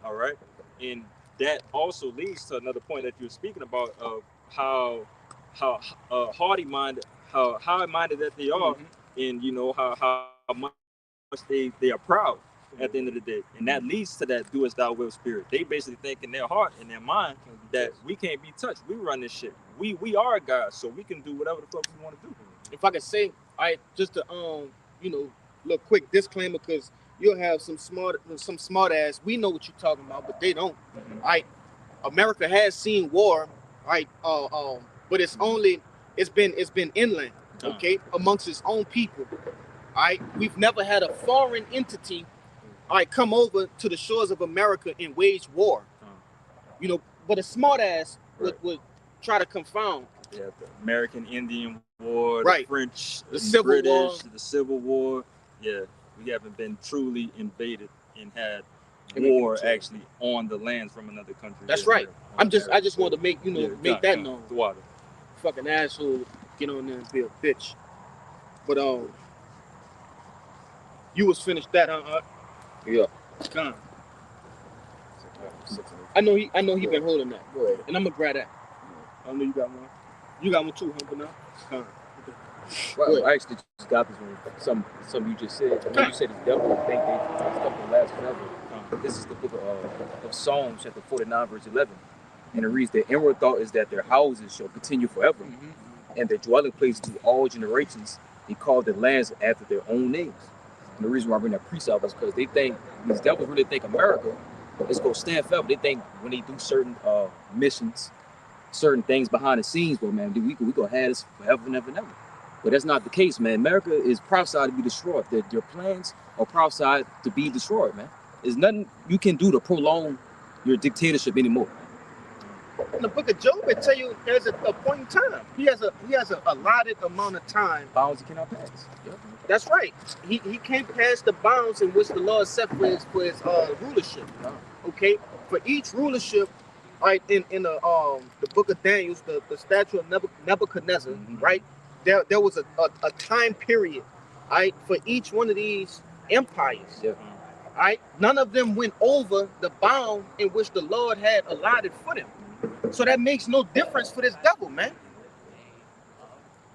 All right, and that also leads to another point that you were speaking about of how high-minded that they are, and you know how much they are proud at the end of the day, and that leads to that do as thou will spirit. They basically think in their heart, in their mind, that we can't be touched. We run this shit. We are God, so we can do whatever the fuck we want to do. If I could say, just to you know, little quick disclaimer, because you'll have some smart ass. We know what you're talking about, but they don't. America has seen war, but it's been inland, okay, amongst its own people. We've never had a foreign entity come over to the shores of America and wage war. You know, but a smart ass would try to confound. Yeah, the American Indian War, Right. the French, The Civil British, War. the Civil War. Yeah, we haven't been truly invaded and had And war control. actually on the land from another country. That's Yeah, right. yeah. I just wanted to make that known. The water. Fucking asshole, get on there and be a bitch. But you was finished that, huh? Yeah. Gone. I know he been holding that, Go ahead. and I'm gonna grab that. I know you got one. You got one too, huh? But now, gone. Well, I actually just got this one. Some you just said. When you said the devil think they stuff will last forever. This is the book of Psalms, chapter 49, verse 11. And it reads, "The inward thought is that their houses shall continue forever, and their dwelling place to all generations. They call their lands after their own names." And the reason why I bring that precept is because they think, these devils really think America is going to stand forever. They think when they do certain missions, certain things behind the scenes, well, man, we gonna have this forever and ever and ever. But that's not the case, man. America is prophesied to be destroyed. Their plans are prophesied to be destroyed, man. There's nothing you can do to prolong your dictatorship anymore. In the book of Job, it tell you there's a point in time. He has a allotted amount of time. Bounds you cannot pass. Yep. That's right. He can't pass the bounds in which the Lord set for his rulership. Okay, for each rulership, right, in the book of Daniel, the statue of Nebuchadnezzar, right, there was a time period, right, for each one of these empires. Yeah. Right, none of them went over the bound in which the Lord had allotted for them. So that makes no difference for this devil, man.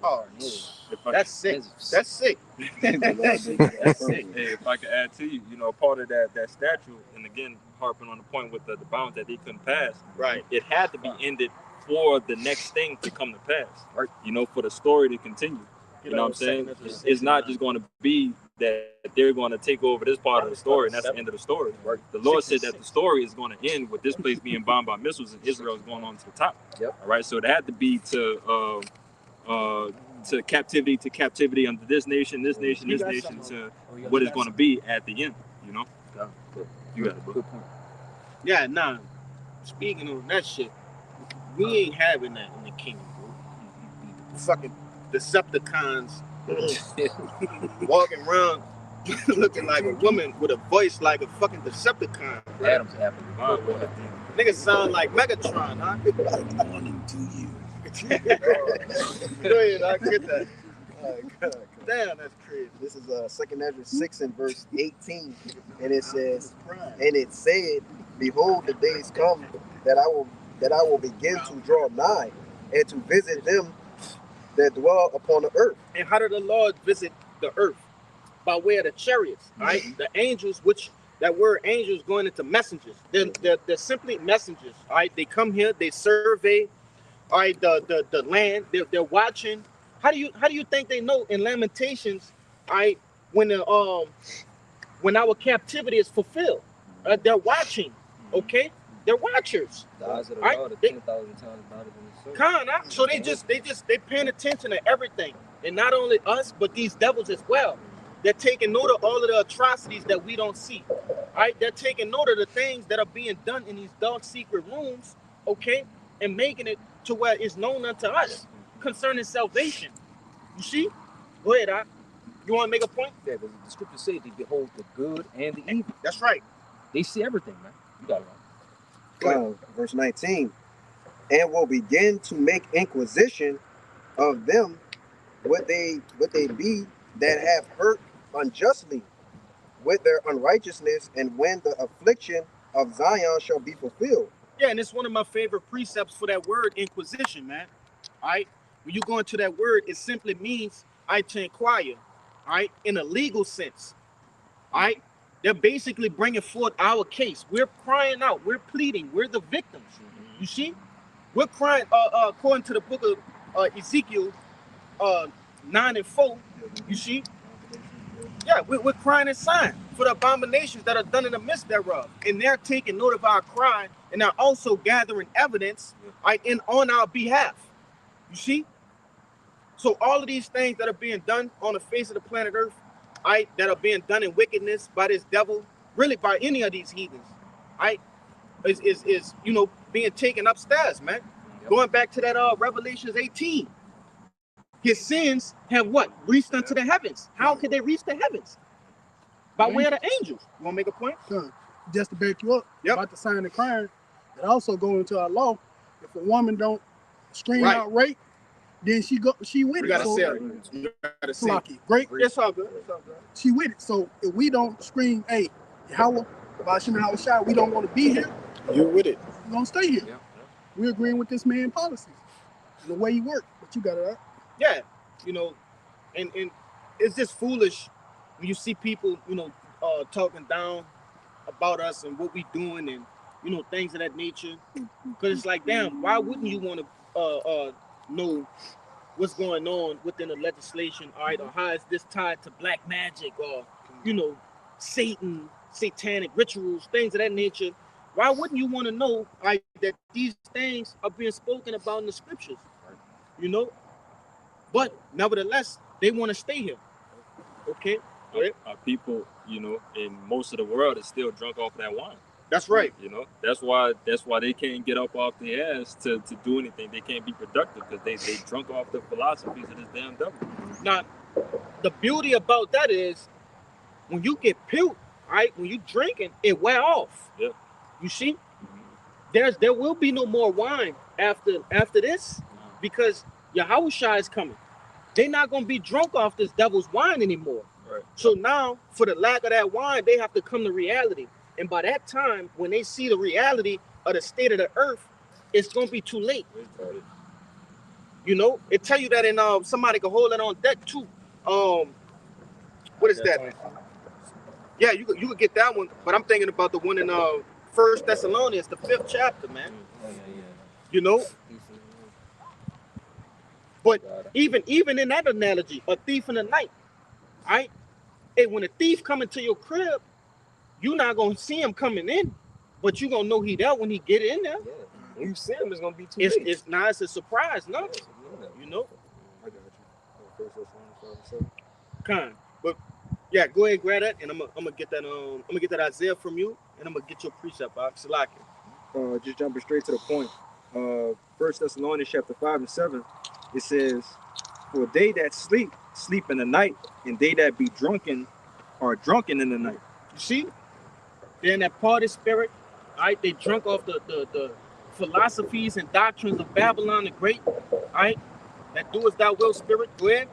Oh, that's sick. That's sick. That's sick. Hey, if I could add to you, you know, part of that statue, and again, harping on the point with the bounds that they couldn't pass, Right. it had to be ended for the next thing to come to pass, right? You know, for the story to continue. You know what I'm saying? It's not just going to be that they're going to take over this part of the story, and that's the end of the story. The Lord said that the story is going to end with this place being bombed by missiles and Israel is going on to the top. Yep. All right, so it had to be to captivity under this nation, to what is going to be at the end. You know. You got it, bro. Good point. Yeah, nah. Speaking of that shit, we ain't having that in the kingdom, bro. fucking Decepticons walking around looking like a woman with a voice like a fucking Decepticon. Right? Adam's apple. Niggas sound like Megatron, huh? Morning to you. Go ahead, I get that. Damn, that's crazy. This is 2nd Ezra 6 and verse 18, and it says, and it said, "Behold, the days come that I will begin to draw nigh, and to visit them that dwell upon the earth." And how did the Lord visit the earth? By way of the chariots, right? The angels, which that word angels going into messengers. They're simply messengers, all right? They come here, they survey, all right, the land. They're watching. How do you think they know in Lamentations, all right, when our captivity is fulfilled? They're watching, okay? They're watchers. The eyes of the Right? Lord are They- 10,000 times better than the sun. So they paying attention to everything, and not only us, but these devils as well. They're taking note of all of the atrocities that we don't see. All right, they're taking note of the things that are being done in these dark secret rooms, okay, and making it to where it's known unto us concerning salvation. You see? Go ahead, Doc. You want to make a point? Yeah, the scriptures say they behold the good and the evil. That's right. They see everything, man. You got it right. Verse 19, and will begin to make inquisition of them what they be that have hurt unjustly with their unrighteousness, and when the affliction of Zion shall be fulfilled. Yeah, and it's one of my favorite precepts for that word, inquisition, man. All right? When you go into that word, it simply means, to inquire, all right, in a legal sense. All right? They're basically bringing forth our case. We're crying out. We're pleading. We're the victims. You see? We're crying, according to the book of Ezekiel 9 and 4, you see? Yeah, we're crying and sighing for the abominations that are done in the midst thereof. And they're taking note of our cry, and they're also gathering evidence on our behalf. You see? So all of these things that are being done on the face of the planet Earth, that are being done in wickedness by this devil, really by any of these heathens, is being taken upstairs, man. Going back to that Revelations 18. His sins have what? Reached unto the heavens. How could they reach the heavens? By way of the angels. You want to make a point? Son, just to back you up, about the sign of crime, it also goes into our law. If a woman don't scream out rape, then she with You it. gotta So, say it. You gotta say it. Flocky, great. It's all good. It's all good. She with it. So if we don't scream, hey, Yahweh, Bashim Hawashai, we don't want to be here, You're with it. we're gonna stay here. We're agreeing with this man's policies and the way he works. But you got it right. Yeah, and it's just foolish when you see people, talking down about us and what we doing and things of that nature. Because it's like, damn, why wouldn't you want to know what's going on within the legislation, all right, or how is this tied to black magic or Satan, satanic rituals, things of that nature? Why wouldn't you want to know that these things are being spoken about in the scriptures? But nevertheless, they want to stay here. Okay? Our people, in most of the world is still drunk off that wine. That's right. That's why they can't get up off their ass to do anything. They can't be productive because they drunk off the philosophies of this damn devil. Now, the beauty about that is when you get puked, when you drinking, it wear off. Yeah. You see? There will be no more wine after this because Yahushua is coming. They're not going to be drunk off this devil's wine anymore. Right. So now, for the lack of that wine, they have to come to reality. And by that time, when they see the reality of the state of the earth, it's going to be too late. It tell you that in somebody can hold it on deck too. What is that? Yeah, you could get that one, but I'm thinking about the one in 1 Thessalonians, the 5th chapter, man. But even in that analogy, a thief in the night, right? Hey, when a thief come into your crib, you're not gonna see him coming in, but you gonna know he there when he get in there. Yeah. When you see him, it's gonna be too late. It's nice, a surprise, no? I got you. Kind, but yeah, go ahead, grab that, and I'm gonna get that I'm gonna get that Isaiah from you, and I'm gonna get your precept, Just jumping straight to the point. 1 Thessalonians chapter 5 and 7, it says, For they that sleep, sleep in the night, and they that be drunken are drunken in the night. You see? They're in that party spirit. All right, they drunk off the philosophies and doctrines of Babylon the Great. All right, that do as thou will spirit. Go ahead.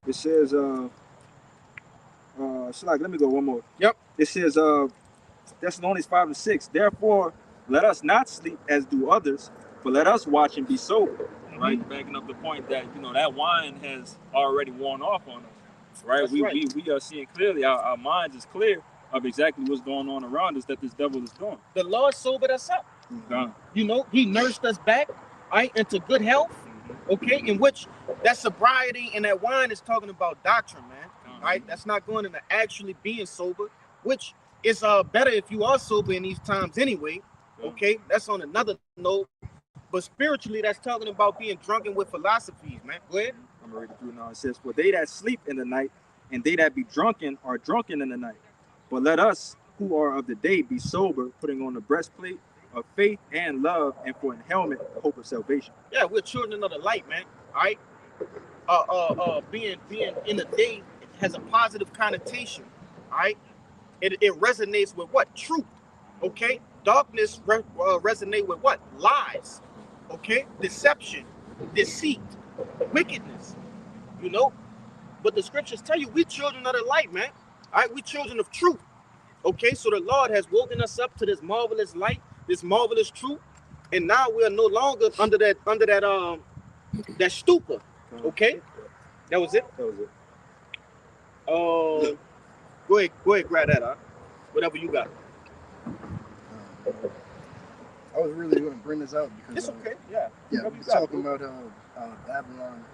It says, Slag, let me go one more. Yep. It says, Thessalonians 5:6. Therefore, let us not sleep as do others, but let us watch and be sober. Right, backing up the point that that wine has already worn off on us. Right, That's we right. are seeing clearly. Our minds is clear of exactly what's going on around us that this devil is doing. The Lord sobered us up. He nursed us back, all right, into good health. Okay, in which that sobriety and that wine is talking about doctrine, man. All right, that's not going into actually being sober, which is better if you are sober in these times anyway. Okay, that's on another note. But spiritually, that's talking about being drunken with philosophies, man. Go ahead. I'm gonna read it through now. It says, "For they that sleep in the night, and they that be drunken are drunken in the night. But let us who are of the day be sober, putting on the breastplate of faith and love, and for an helmet the hope of salvation." Yeah, we're children of the light, man. All right. Being in the day has a positive connotation. All right. It resonates with what? Truth. Okay. Darkness resonate with what? Lies. Okay. Deception, deceit, wickedness. But the scriptures tell you we children of the light, man. All right. We children of truth. Okay. So the Lord has woken us up to this marvelous light, this marvelous truth, and now we are no longer under that stupor. Okay. That was it. That was it. Go ahead, grab that up. Whatever you got. I was really going to bring this out because It's okay. Yeah. yeah, Whatever we're you got, talking bro. about Babylon.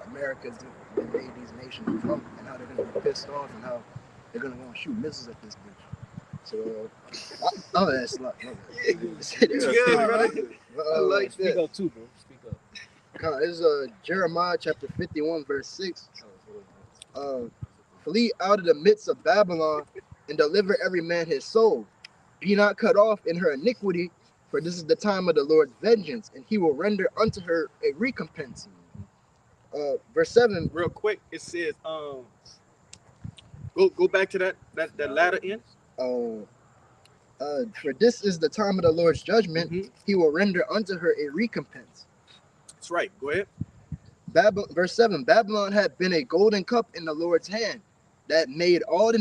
America's they made these nations drunk, and how they're going to be pissed off, and how they're going to go and shoot missiles at this bitch. So, that's a lot. It's good, brother. I like Speak that. up too, bro. Speak up. This is Jeremiah chapter 51, verse 6. Flee out of the midst of Babylon and deliver every man his soul. Be not cut off in her iniquity, for this is the time of the Lord's vengeance, and he will render unto her a recompense. Verse 7. Real quick, it says, go back to that latter end. For this is the time of the Lord's judgment, he will render unto her a recompense. That's right. Go ahead. Verse 7. Babylon had been a golden cup in the Lord's hand that made all that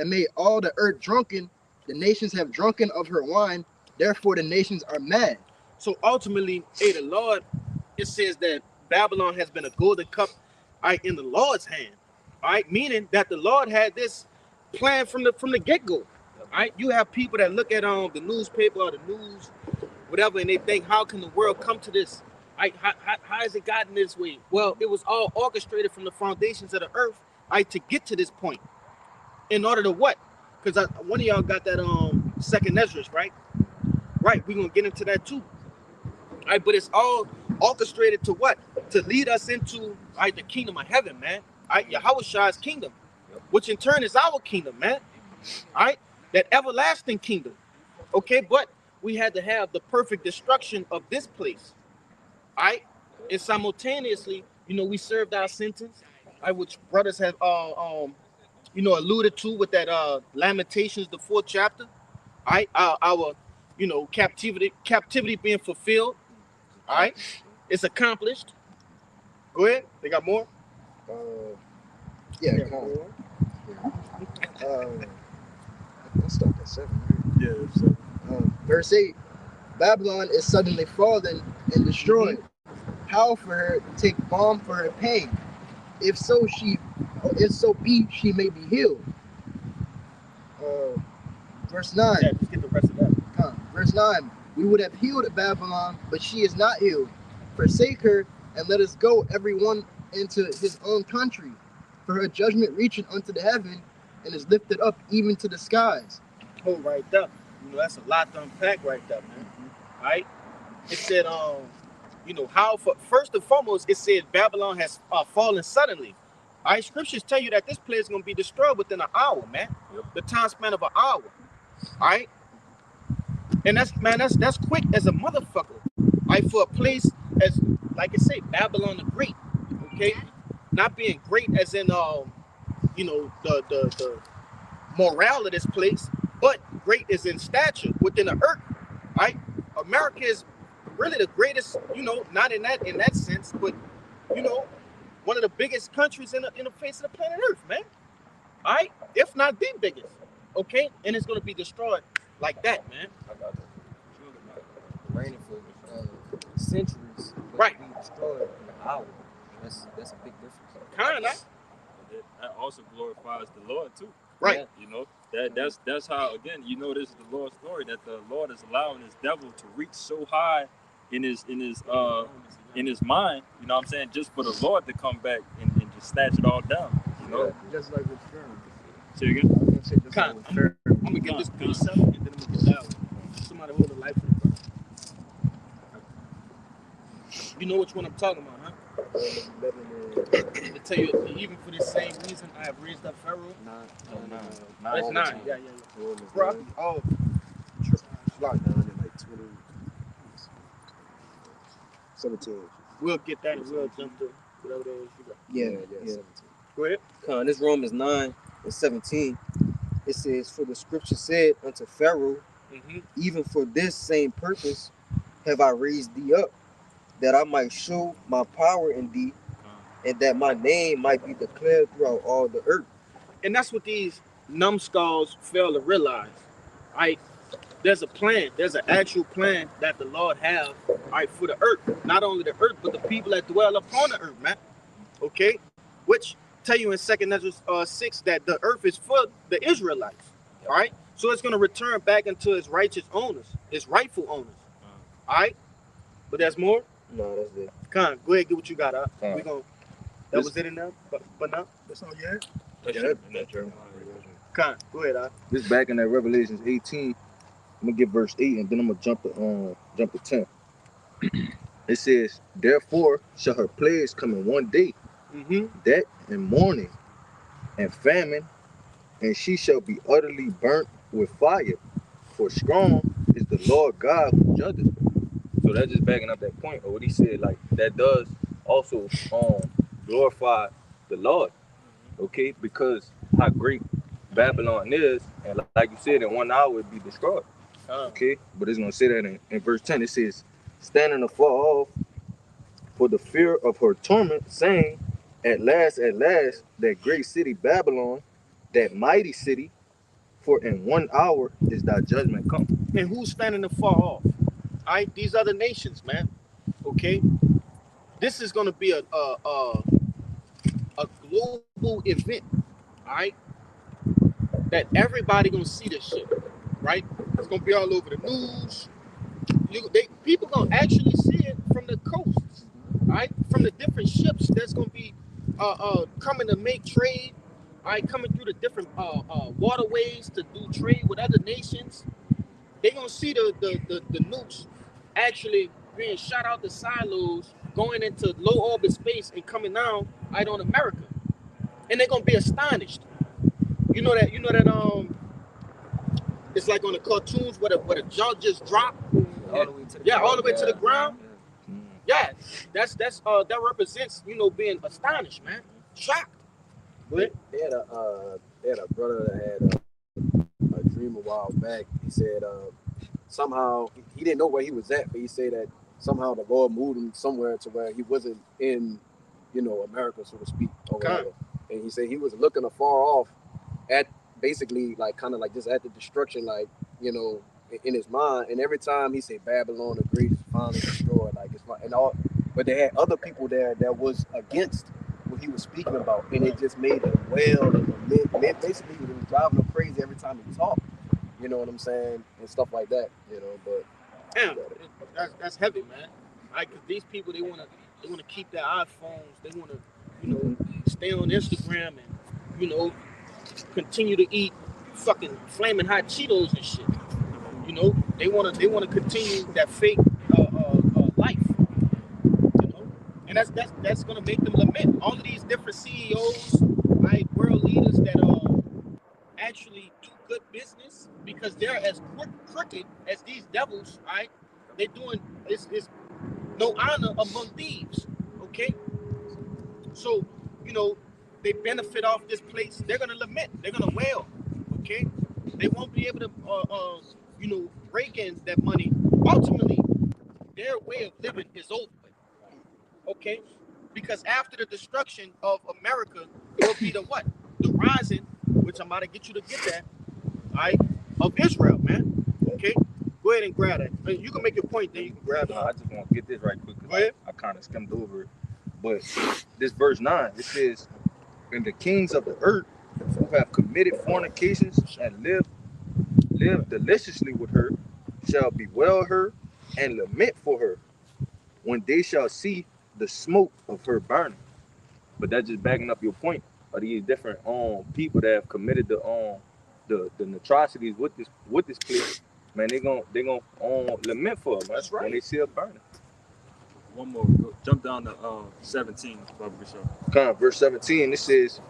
made all the earth drunken. The nations have drunken of her wine, therefore the nations are mad. So ultimately, the Lord, it says that Babylon has been a golden cup, in the Lord's hand. All right, meaning that the Lord had this plan from the get-go. All right, you have people that look at the newspaper or the news, whatever, and they think, how can the world come to this? How has it gotten this way? Well, it was all orchestrated from the foundations of the earth, to get to this point. In order to what? Because one of y'all got that second Esdras, right? Right, we're gonna get into that too. All right, but it's all orchestrated to what? To lead us into the kingdom of heaven, man. All right, Yahweh's kingdom, which in turn is our kingdom, man. All right, that everlasting kingdom. Okay, but we had to have the perfect destruction of this place. All right, and simultaneously, we served our sentence, which brothers have alluded to with that Lamentations, the 4th chapter. All right, our captivity being fulfilled. All right, it's accomplished. Go ahead. They got more. Let's start at 7. Right? Yeah. So, verse 8. Babylon is suddenly fallen and destroyed. How for her take balm for her pain? If so be she may be healed. Verse 9. Yeah, just get the rest of that. Verse 9. We would have healed Babylon, but she is not healed. Forsake her and let us go, every one into his own country. For her judgment reaching unto the heaven and is lifted up even to the skies. Oh, right there. That's a lot to unpack right there, man. All right. It said, first and foremost, it said Babylon has fallen suddenly. All right. Scriptures tell you that this place is going to be destroyed within an hour, man. The time span of an hour. All right. And that's quick as a motherfucker. All right. For a place as, like I say, Babylon the Great. Okay, not being great as in you know, the morale of this place, but great is in stature within the earth. Right? America is really the greatest, you know, not in that sense, but you know, one of the biggest countries in the face of the planet Earth, man. All right, if not the biggest. Okay, and it's gonna be destroyed like that, man. Raining for centuries, but Right. being destroyed in an hour. That's a big difference. Kinda. That also glorifies the Lord too. Right. You know, that's how, again, you know, this is the Lord's story, that the Lord is allowing this devil to reach so high in his mind, you know what I'm saying, just for the Lord to come back and just snatch it all down. You know? Just like with Sherman. Say it again? I'm gonna get this piece up and then I'm gonna get that one. Somebody hold the light for me, bro. You know which one I'm talking about, huh? I tell you, even for the same reason, I have raised up Pharaoh. That's 9. Yeah. Bro, oh, Slide down in like 20, 17. we'll get that and we'll jump to whatever that is you got. Yeah. 17. Go ahead. This Romans 9 and 17. It says, "For the scripture said unto Pharaoh, even for this same purpose have I raised thee up, that I might show my power in thee, and that my name might be declared throughout all the earth." And that's what these numbskulls fail to realize. Right? There's a plan. There's an actual plan that the Lord have, right, for the earth. Not only the earth, but the people that dwell upon the earth, man. Okay? Which tell you in 2 Ezra 6 that the earth is for the Israelites. All right? So it's going to return back into its righteous owners, its rightful owners. All right? But there's more? No, that's it. Con, go ahead, get what you got up. Con. We gonna that was it in there? But no? That's all you had? Con, go ahead, This back in that Revelations 18. I'm gonna get verse 8 and then I'm gonna jump to 10. It says, "Therefore shall her plagues come in one day, that and mourning and famine, and she shall be utterly burnt with fire. For strong is the Lord God who judges her." So that's just backing up that point of what he said. Like, that does also glorify the Lord, okay? Because how great Babylon is, and like you said, in 1 hour it'd be destroyed. Okay, but it's gonna say that in verse 10. It says, "Standing afar off for the fear of her torment, saying, at last, that great city Babylon, that mighty city, for in 1 hour is thy judgment come." And who's standing afar off? All right, these other nations, man. Okay, this is gonna be a global event. All right, that everybody gonna see this shit. Right, it's gonna be all over the news. People gonna actually see it from the coasts. All right, from the different ships that's gonna be coming to make trade. All right, coming through the different waterways to do trade with other nations. They're gonna see the nukes actually being shot out the silos, going into low orbit space and coming down right on America, and they're gonna be astonished. You know that it's like on the cartoons where the jaw just dropped. All the way to the ground. Yeah, that represents, you know, being astonished, man, shocked. They had a brother that had a dream a while back. He said somehow he didn't know where he was at, but he said that somehow the Lord moved him somewhere to where he wasn't in, you know, America, so to speak, or whatever. And he said he was looking afar off at basically like kind of like just at the destruction, like, you know, in his mind. And every time he said Babylon the Great is finally destroyed, like it's fine and all, but they had other people there that was against what he was speaking about, and it just made them wail and lament. Basically, it was driving them crazy every time he talked. You know what I'm saying, and stuff like that. You know, but damn, that's heavy, man. Like, cause these people they wanna keep their iPhones, they wanna, you know, stay on Instagram and, you know, continue to eat fucking flaming hot Cheetos and shit. You know, they wanna continue that fake life. You know, and that's gonna make them lament. All of these different CEOs, right, world leaders that actually do good business because they're as crooked as these devils, right? They're doing it's no honor among thieves. Okay, So, you know, they benefit off this place. They're gonna lament. They're gonna wail. Okay, they won't be able to, you know, rake in that money. Ultimately, their way of living is over. Okay, because after the destruction of America will be the what? The rising, which I'm about to get you to get that. All right, of Israel, man. Okay, go ahead and grab that. You can make your point, then you can grab it. I just want to get this right quick Go because ahead. I kind of skimmed over it. But this verse 9, it says, and the kings of the earth who have committed fornications and live deliciously with her shall bewail her and lament for her when they shall see the smoke of her burning. But that's just backing up your point of these different people that have committed the atrocities with this place. Man, they gonna lament for her, man. That's right. When they see her burning. One more. Go, jump down to 17, Brother Bishop. Come on, verse 17. It says,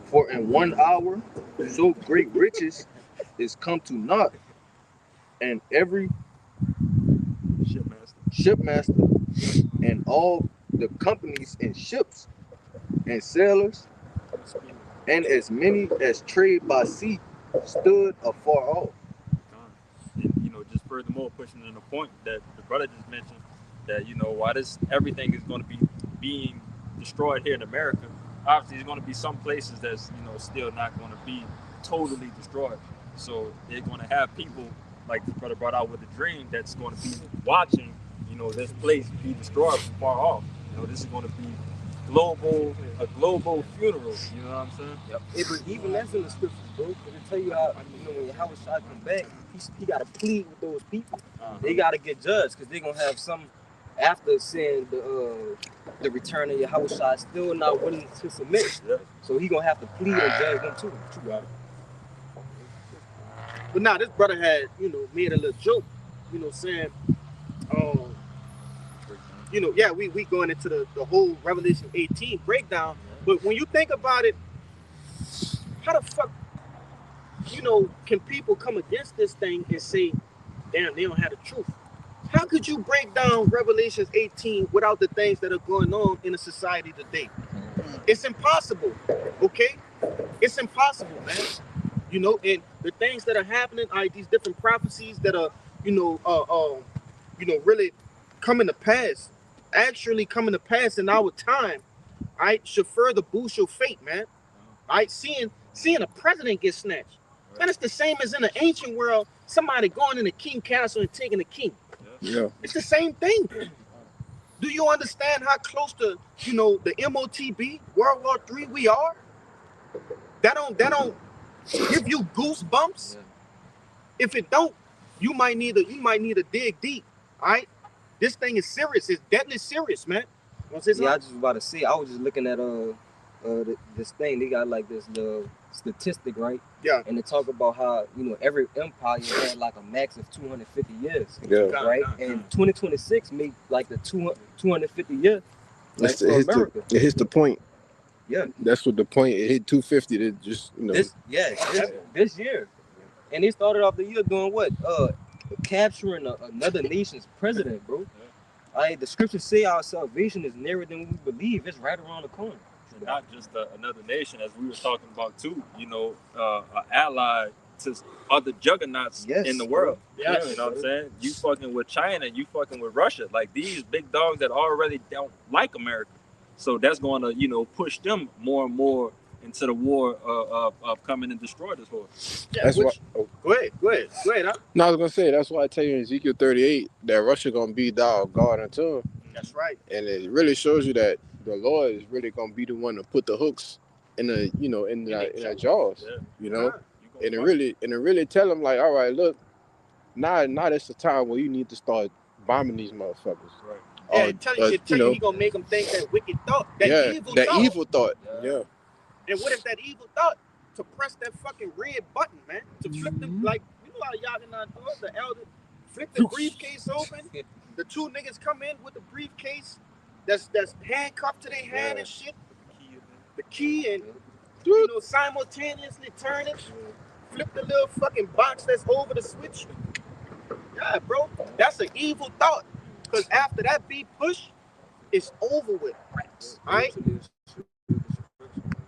"For in 1 hour so great riches is come to naught, and every shipmaster and all the companies and ships and sailors and as many as trade by sea stood afar off." And, you know, just furthermore pushing in the point that the brother just mentioned, that, you know, while everything is going to be being destroyed here in America, obviously there's going to be some places that's, you know, still not going to be totally destroyed. So they're going to have people like the brother brought out with the dream that's going to be watching, you know, this place be destroyed from far off. You know, this is going to be a global funeral. You know what I'm saying? Yep. Hey, but even that's in the scriptures, bro. Because it tell you how, you know, when Yahweh Shai come back, he got to plead with those people. They got to get judged because they're going to have some, after seeing the return of Yahweh Shai, still not willing to submit. Yeah. So he going to have to plead and judge them too. True, right? But now this brother had, you know, made a little joke, you know, saying, you know, yeah, we going into the whole Revelation 18 breakdown. But when you think about it, how the fuck, you know, can people come against this thing and say, damn, they don't have the truth? How could you break down Revelation 18 without the things that are going on in the society today? It's impossible, okay? It's impossible, man. You know, and the things that are happening are these different prophecies that are, you know, really coming to pass, actually coming to pass in our time, right? Should further boost your faith, man. Right? Seeing a president get snatched. And it's the same as in the ancient world, somebody going in the king castle and taking the king. Yeah. It's the same thing. Do you understand how close to, you know, the MOTB, World War III we are? That don't give you goosebumps. If it don't, you might need to dig deep. All right, this thing is serious. It's deadly serious, man. Yeah, I just was about to say. I was just looking at this thing. They got like this statistic, right? Yeah. And they talk about how, you know, every empire had like a max of 250 years. Yeah. Right. And 2026 made like the 250 year. Like for America. It hits the point. Yeah. That's what the point. It hit 250 to just, you know. This year. And they started off the year doing what? Capturing another nation's president, bro. The scriptures say our salvation is nearer than we believe. It's right around the corner. And not just another nation, as we were talking about too, you know, an ally to other juggernauts in the world. Yeah, you know what I'm saying? You fucking with China, you fucking with Russia. Like these big dogs that already don't like America. So that's going to, you know, push them more and more into the war of coming and destroy this war. Yeah, That's why. Go ahead. Huh? No, I was gonna say that's why I tell you in Ezekiel 38 that Russia gonna be thou God unto him. That's right. And it really shows you that the Lord is really gonna be the one to put the hooks in the, you know, in their jaws. Yeah. You know, and it really tell them like, all right, look, now it's the time where you need to start bombing these motherfuckers. Right. Yeah, tell you he gonna make them think that wicked thought, evil thought. Yeah. And what if that evil thought to press that fucking red button, man, to flip them, like, you know how y'all in our door, the elder flip the briefcase open, the two niggas come in with the briefcase that's handcuffed to their hand and shit, the key, and you know, simultaneously turn it, flip the little fucking box that's over the switch. Yeah, bro, that's an evil thought. Because after that beat push, it's over with. Right?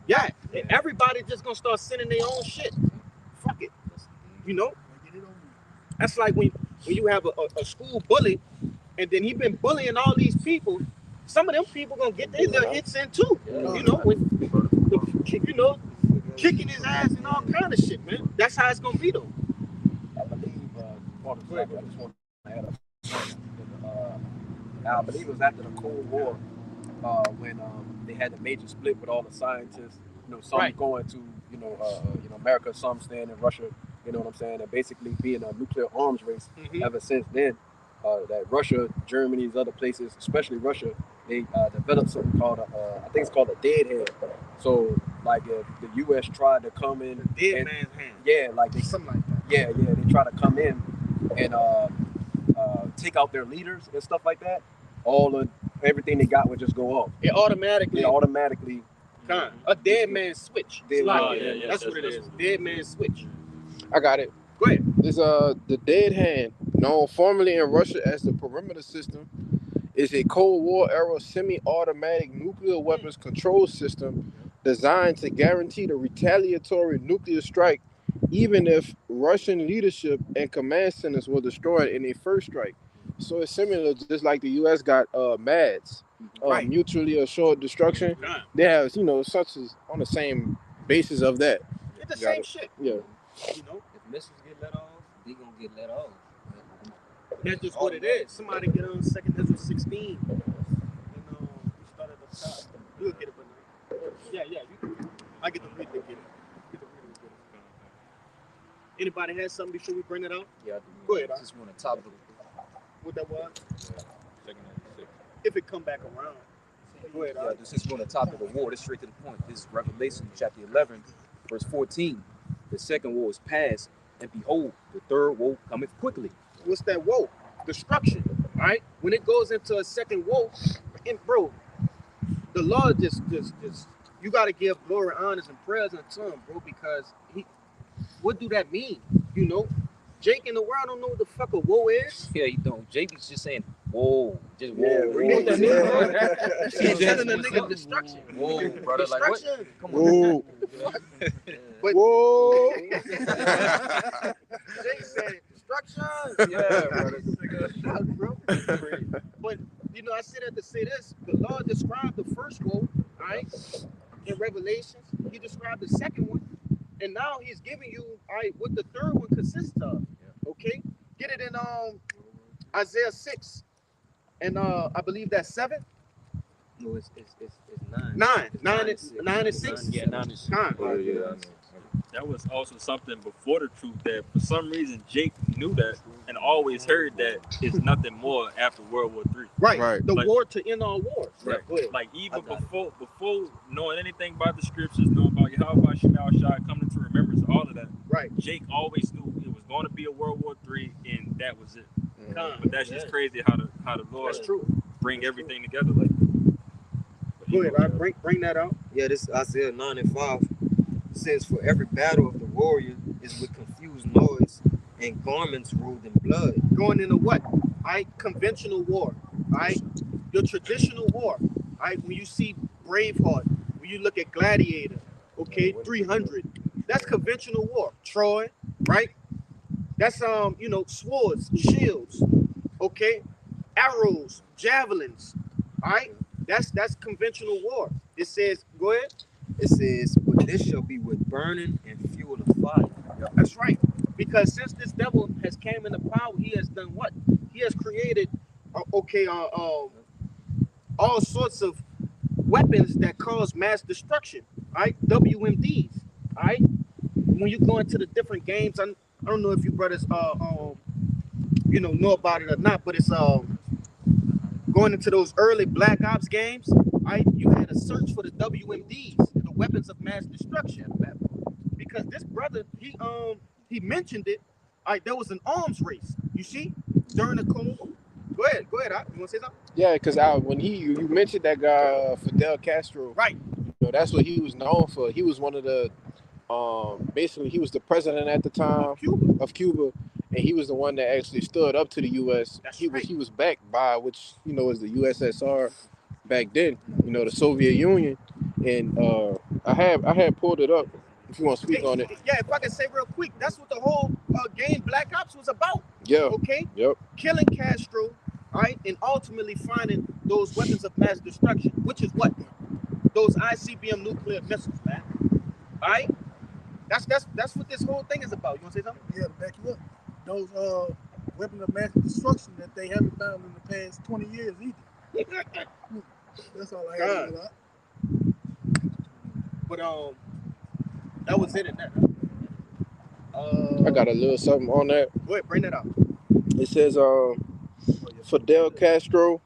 Yeah, and everybody just gonna start sending their own shit. Fuck it. You know? That's like when you have a school bully, and then he been bullying all these people. Some of them people gonna get their little hits in too. You know, kicking his ass and all kind of shit, man. That's how it's gonna be though. I believe part of the fact I just want to add I believe it was after the Cold War when they had the major split with all the scientists. You know, some going to America, some staying in Russia. You know what I'm saying? And basically being a nuclear arms race. Ever since then, that Russia, Germany, these other places, especially Russia, they developed something called I think it's called a dead hand. So like if the U.S. tried to come in, dead man's hand. Yeah, like they, something like that. Yeah, they try to come in and take out their leaders and stuff like that. Everything they got would just go off. It automatically. A dead man switch. That's what it is. Dead man switch. I got it. Go ahead. This the dead hand, known formerly in Russia as the perimeter system, is a Cold War era semi-automatic nuclear weapons control system designed to guarantee the retaliatory nuclear strike, even if Russian leadership and command centers were destroyed in a first strike. So it's similar, just like the U.S. got MADS, mutually assured destruction. They have, such as on the same basis of that. It's the same shit. Yeah. If missiles get let off, they gonna get let off. That's just what it is. Somebody get on 2nd Ezra 16, and we start at the top. You'll get it, but yeah. I get the read to get it. Anybody has something before we bring it out? Yeah, I do. Go ahead. Just want to top of what that was. Yeah. If it come back around. Go ahead. Yeah, since we're on the top of the war, this straight to the point. This is Revelation chapter 11, verse 14. The second woe is past, and behold, the third woe cometh quickly. What's that woe? Destruction, right? When it goes into a second woe, and bro, the Lord just you got to give glory, honors, and prayers unto him, bro, because what do that mean? Jake in the world don't know what the fuck a woe is. Yeah, he don't. Jake is just saying, whoa, just whoa. Yeah, you know what that means, bro? He's telling a nigga destruction. Whoa, brother, like what? Come on. But, whoa. Jake said destruction. Yeah, bro. But I said that to say this. The Lord described the first woe, right? In Revelations, he described the second one. And now he's giving you what the third one consists of. Okay? Get it in Isaiah 6. And I believe that's 7. No, it's 9. 9 and 6. Yeah, 9 and 6. That was also something before the truth that for some reason Jake knew that and always heard that it's nothing more after World War III. Right. The war to end all wars. Right. Like even before knowing anything about the scriptures, knowing about Yahweh Shemel Shai, coming to remembrance, all of that. Right. Jake always knew it was going to be a World War III, and that was it. But that's just crazy how the Lord bring everything together like that. Go ahead, bring that out. Yeah, this Isaiah 9 and 5 says, for every battle of the warrior is with confused noise and garments rolled in blood. Going into what? Conventional war. Your traditional war. When you see Braveheart, when you look at Gladiator, 300, that's conventional war. Troy, right? That's swords, shields, arrows, javelins, That's conventional war. It says, go ahead. It says, but this shall be with burning and fuel of fire. That's right. Because since this devil has came into power, he has done what? He has created, all sorts of weapons that cause mass destruction, WMDs, When you go into the different games, I don't know if you brothers, know about it or not, but it's going into those early Black Ops games, you had to search for the WMDs, the weapons of mass destruction, because this brother, he mentioned it. There was an arms race, you see, during the Cold War. Go ahead. You want to say something? Yeah, because when you mentioned that guy Fidel Castro, right? That's what he was known for. He was one of the, basically he was the president at the time of Cuba. And he was the one that actually stood up to the U.S. He was backed by, which is the USSR, back then. You know, the Soviet Union, and I had pulled it up. If you want to speak on it, Yeah, if I can say real quick, that's what the whole game Black Ops was about. yeah, Okay, yep, killing Castro, right, and ultimately finding those weapons of mass destruction, which is what those ICBM nuclear missiles, man. All right, that's what this whole thing is about. You want to say something? Yeah, to back you up. Those weapons of mass destruction that they haven't found in the past 20 years either. That's all I have to say. But that was it in that. I got a little something on that. Go ahead, bring that up. It says Fidel Castro,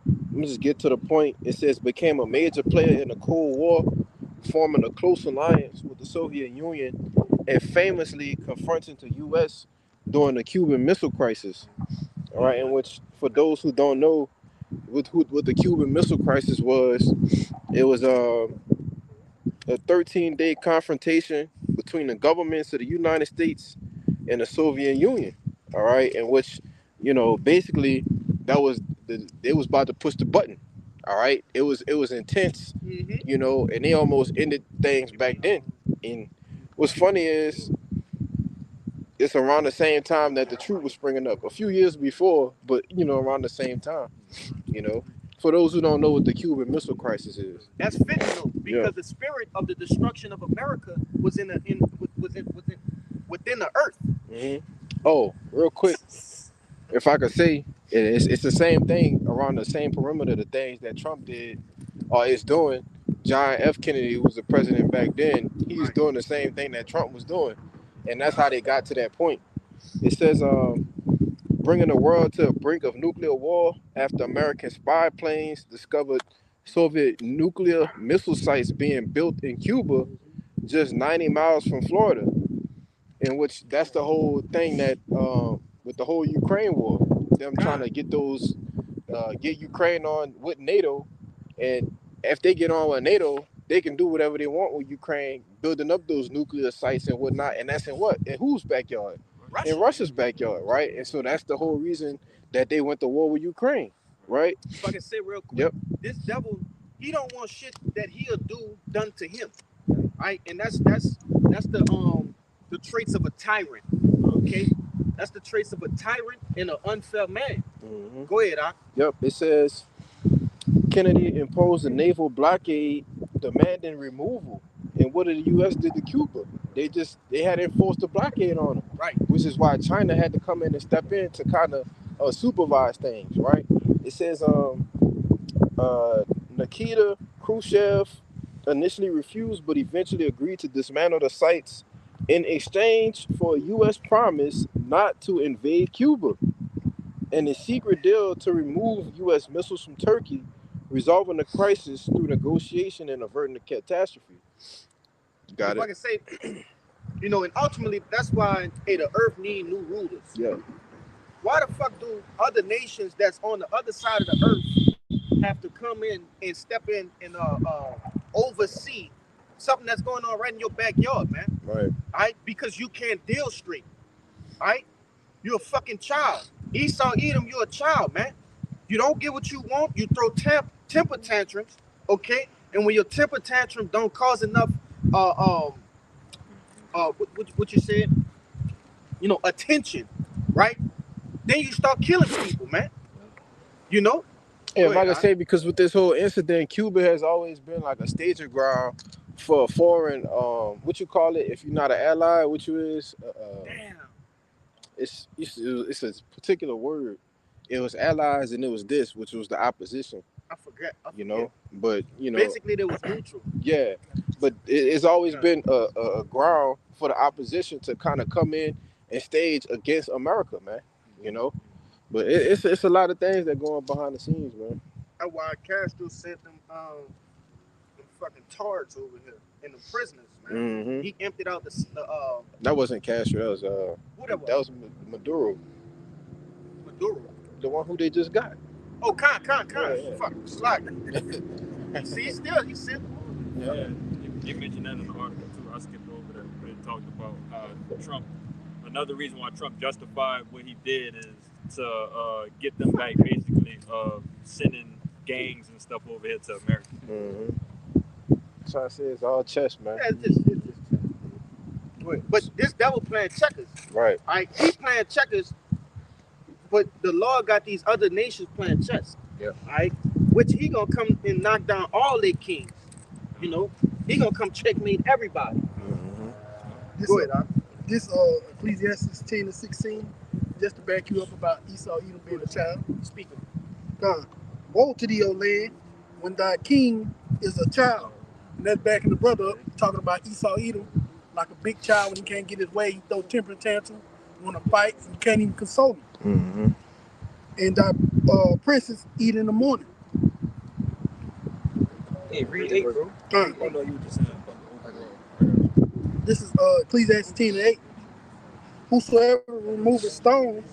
let me just get to the point. It says became a major player in the Cold War, forming a close alliance with the Soviet Union and famously confronting the U.S. during the Cuban Missile Crisis. All right, in which, for those who don't know, what the Cuban Missile Crisis was, it was a 13-day confrontation between the governments of the United States and the Soviet Union. All right, in which, you know, basically they was about to push the button. All right, it was intense, you know, and they almost ended things back then. And what's funny is it's around the same time that the truth was springing up, a few years before, but you know, around the same time, you know. For those who don't know what the Cuban Missile Crisis is, that's fitting though, because the spirit of the destruction of America was within the earth. Oh, real quick, if I could say, it's the same thing around the same perimeter of the things that Trump did or is doing. John F. Kennedy, who was the president back then, he's doing the same thing that Trump was doing, and that's how they got to that point. It says, bringing the world to a brink of nuclear war after American spy planes discovered Soviet nuclear missile sites being built in Cuba, just 90 miles from Florida. In which that's the whole thing that with the whole Ukraine war, them trying to get Ukraine on with NATO, and if they get on with NATO, they can do whatever they want with Ukraine, building up those nuclear sites and whatnot, and that's in what? In whose backyard? Russia. In Russia's backyard, right? And so that's the whole reason that they went to war with Ukraine, right? If I can say real quick, this devil, he don't want shit that he'll do done to him, right? And that's the traits of a tyrant, okay? That's the traits of a tyrant and an unfair man. Go ahead, Ak. Yep, it says Kennedy imposed a naval blockade demanding removal. And what did the U.S. did to Cuba? They had enforced a blockade on them. Right. Which is why China had to come in and step in to kind of supervise things, right? It says Nikita Khrushchev initially refused but eventually agreed to dismantle the sites in exchange for a U.S. promise not to invade Cuba and a secret deal to remove U.S. missiles from Turkey, resolving the crisis through negotiation and averting the catastrophe. Got it. If I can say, you know, and ultimately that's why the earth need new rulers. Yeah. Why the fuck do other nations that's on the other side of the earth have to come in and step in and oversee something that's going on right in your backyard, man? Right. All right? Because you can't deal straight. All right? You're a fucking child. Esau Edom, you're a child, man. You don't get what you want, you throw temper tantrums, okay? And when your temper tantrum don't cause enough what you said, you know, attention, right? Then you start killing people, man. You know? Yeah, if I can say, because with this whole incident, Cuba has always been like a staging ground for a foreign, what you call it, if you're not an ally, what you is? Damn. It's a particular word. It was allies and it was this, which was the opposition. I forget. You know, but you know, basically they was neutral. Yeah, but it's always been a ground for the opposition to kind of come in and stage against America, man. You know, but it's a lot of things that go on behind the scenes, man. That's why Castro sent them fucking tards over here and the prisoners, man. He emptied out the that wasn't Castro. That was whatever. That was Maduro. Maduro. The one who they just got. Oh, Khan. Yeah. Fuck, slack. See, he's still. Yeah. You mentioned that in the article too. I skipped over that, but it talked about Trump. Another reason why Trump justified what he did is to get them back, basically sending gangs and stuff over here to America. So I say it's all chess, man. Yeah, it's just but this devil playing checkers. Right. All right, he's playing checkers, but the Lord got these other nations playing chess. Yeah. All right, which he gonna come and knock down all their kings. You know, he gonna come checkmate everybody. Go ahead, Doc. This Ecclesiastes 10:16, just to back you up about Esau Edom being a child. Speak of God, woe to thee, O land, when thy king is a child. And that's backing the brother up, talking about Esau Edom, like a big child when he can't get his way, he throw temper tantrum, want to fight, and you can't even console him. And thy princes eat in the morning. Hey, read 8, bro. I know you were just saying. This is Ecclesiastes 10:8. Whosoever removeth stones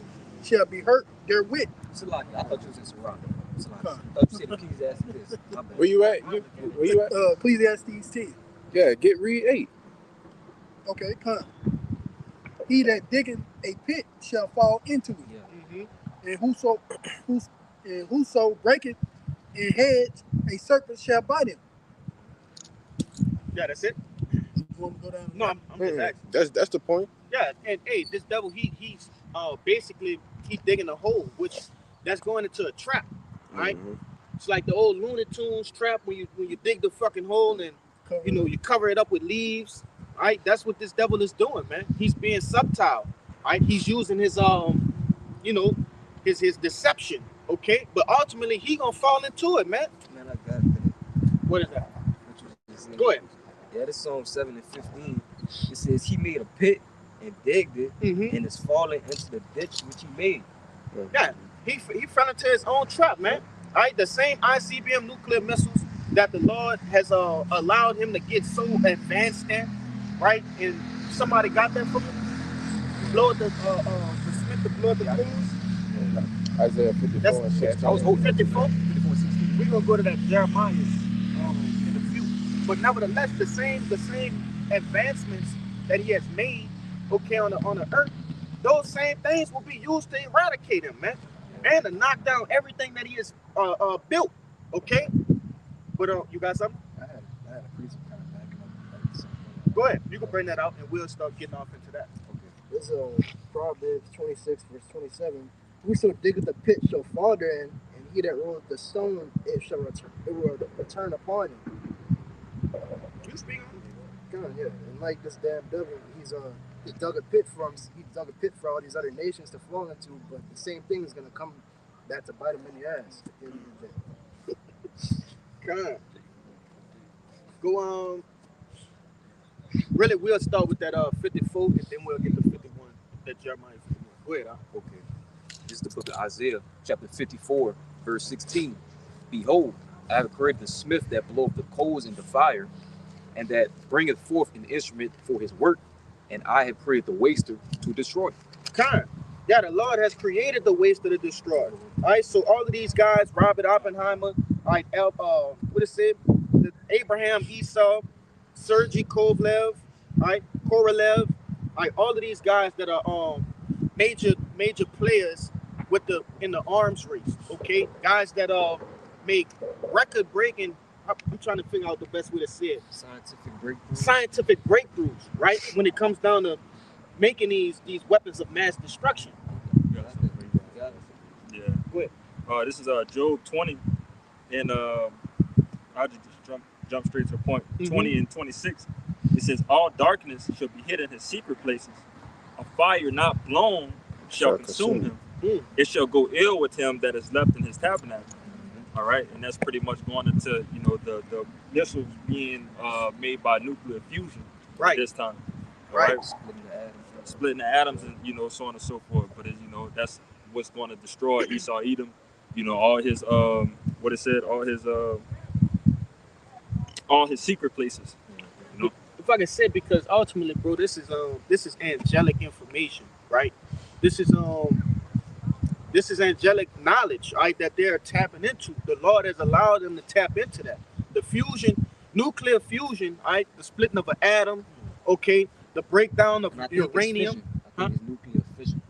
shall be hurt therewith. Salaki, I thought you was in Sirach. Salaki. I Huh. thought you said Ecclesiastes this. My bad. Where you at? Where you at? Ecclesiastes 10. Yeah, read 8. Okay, come. He that diggeth a pit shall fall into it. Yeah. And whoso breaketh an hedge, a serpent shall bite him. yeah, that's it. You want to go down? No, I'm just asking. That's the point. Yeah, and hey, this devil, he's basically he digging a hole, which that's going into a trap, right? It's like the old Looney Tunes trap when you dig the fucking hole and you cover it up with leaves, right? That's what this devil is doing, man. He's being subtle, right? He's using his his deception, okay? But ultimately he gonna fall into it, man. Man, I got it. What is that? What you just said. Go ahead. Yeah, this Psalm 7:15. It says he made a pit and digged it and is falling into the ditch which he made. Yeah, he fell into his own trap, man. All right, the same ICBM nuclear missiles that the Lord has allowed him to get so advanced in, right? And somebody got that from him. Blow the Smith to blow the clues. Isaiah 54 That's, and 16. I was 54. We're gonna go to that Jeremiah in a few. But nevertheless, the same advancements that he has made, okay, on the earth, those same things will be used to eradicate him, man, and to knock down everything that he has built, okay. But you got something? I had a precept kind of backing up. Go ahead. You can bring that out, and we'll start getting off into that. This is Proverbs 26, verse 27. Whoso diggeth the pit shall fall therein, and he that rolleth the stone, it will return upon him. You speak on God, yeah. And like this damn devil, he dug a pit for all these other nations to fall into, but the same thing is gonna come back to bite him in the ass at the end of the day. God. Go on. Really, we'll start with that 54, and then we'll get to 51. That Jeremiah 51. Go ahead, Okay. This is the book of Isaiah, chapter 54, verse 16. Behold, I have created the smith that bloweth the coals into fire, and that bringeth forth an instrument for his work, and I have created the waster to destroy. Kind. Yeah, the Lord has created the waster to destroy. All right, so all of these guys, Robert Oppenheimer, all right, what is it? Abraham Esau, Sergei Kovalev, all right, Korolev, all right, all of these guys that are major players in the arms race, okay? Guys that make record breaking. I'm trying to figure out the best way to say it. Scientific breakthroughs, right? When it comes down to making these weapons of mass destruction. Yeah. Go ahead. This is Job 20, and I'll just jump straight to the point. 20 and 26. It says, all darkness shall be hid in his secret places. A fire not blown shall consume him. It shall go ill with him that is left in his tabernacle. All right, and that's pretty much going into the missiles being made by nuclear fusion right this time. All right. Splitting the atoms and so on and so forth. But that's what's going to destroy Esau Edom. All his all his secret places. If I can say, because ultimately, bro, this is angelic information, right? This is angelic knowledge, right, that they're tapping into. The Lord has allowed them to tap into that. The fusion, nuclear fusion, right, the splitting of an atom, okay, the breakdown of uranium. I think it's nuclear fission.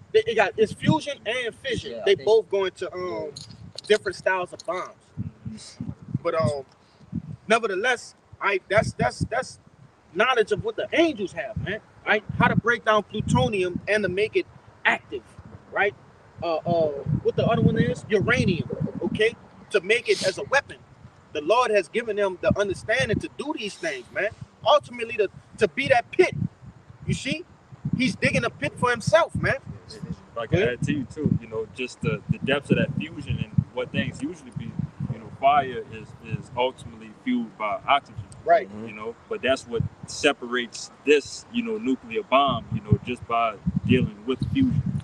It's fusion and fission. Yeah, they both go into different styles of bombs. But nevertheless, that's knowledge of what the angels have, man. Right? How to break down plutonium and to make it active, right? What the other one is? Uranium, okay? To make it as a weapon. The Lord has given them the understanding to do these things, man. Ultimately, to be that pit. You see? He's digging a pit for himself, man. If I can add to you too, you know, just the depths of that fusion and what things usually be, you know, fire is ultimately fueled by oxygen. Right. You know, but that's what separates this, you know, nuclear bomb, you know, just by dealing with fusion.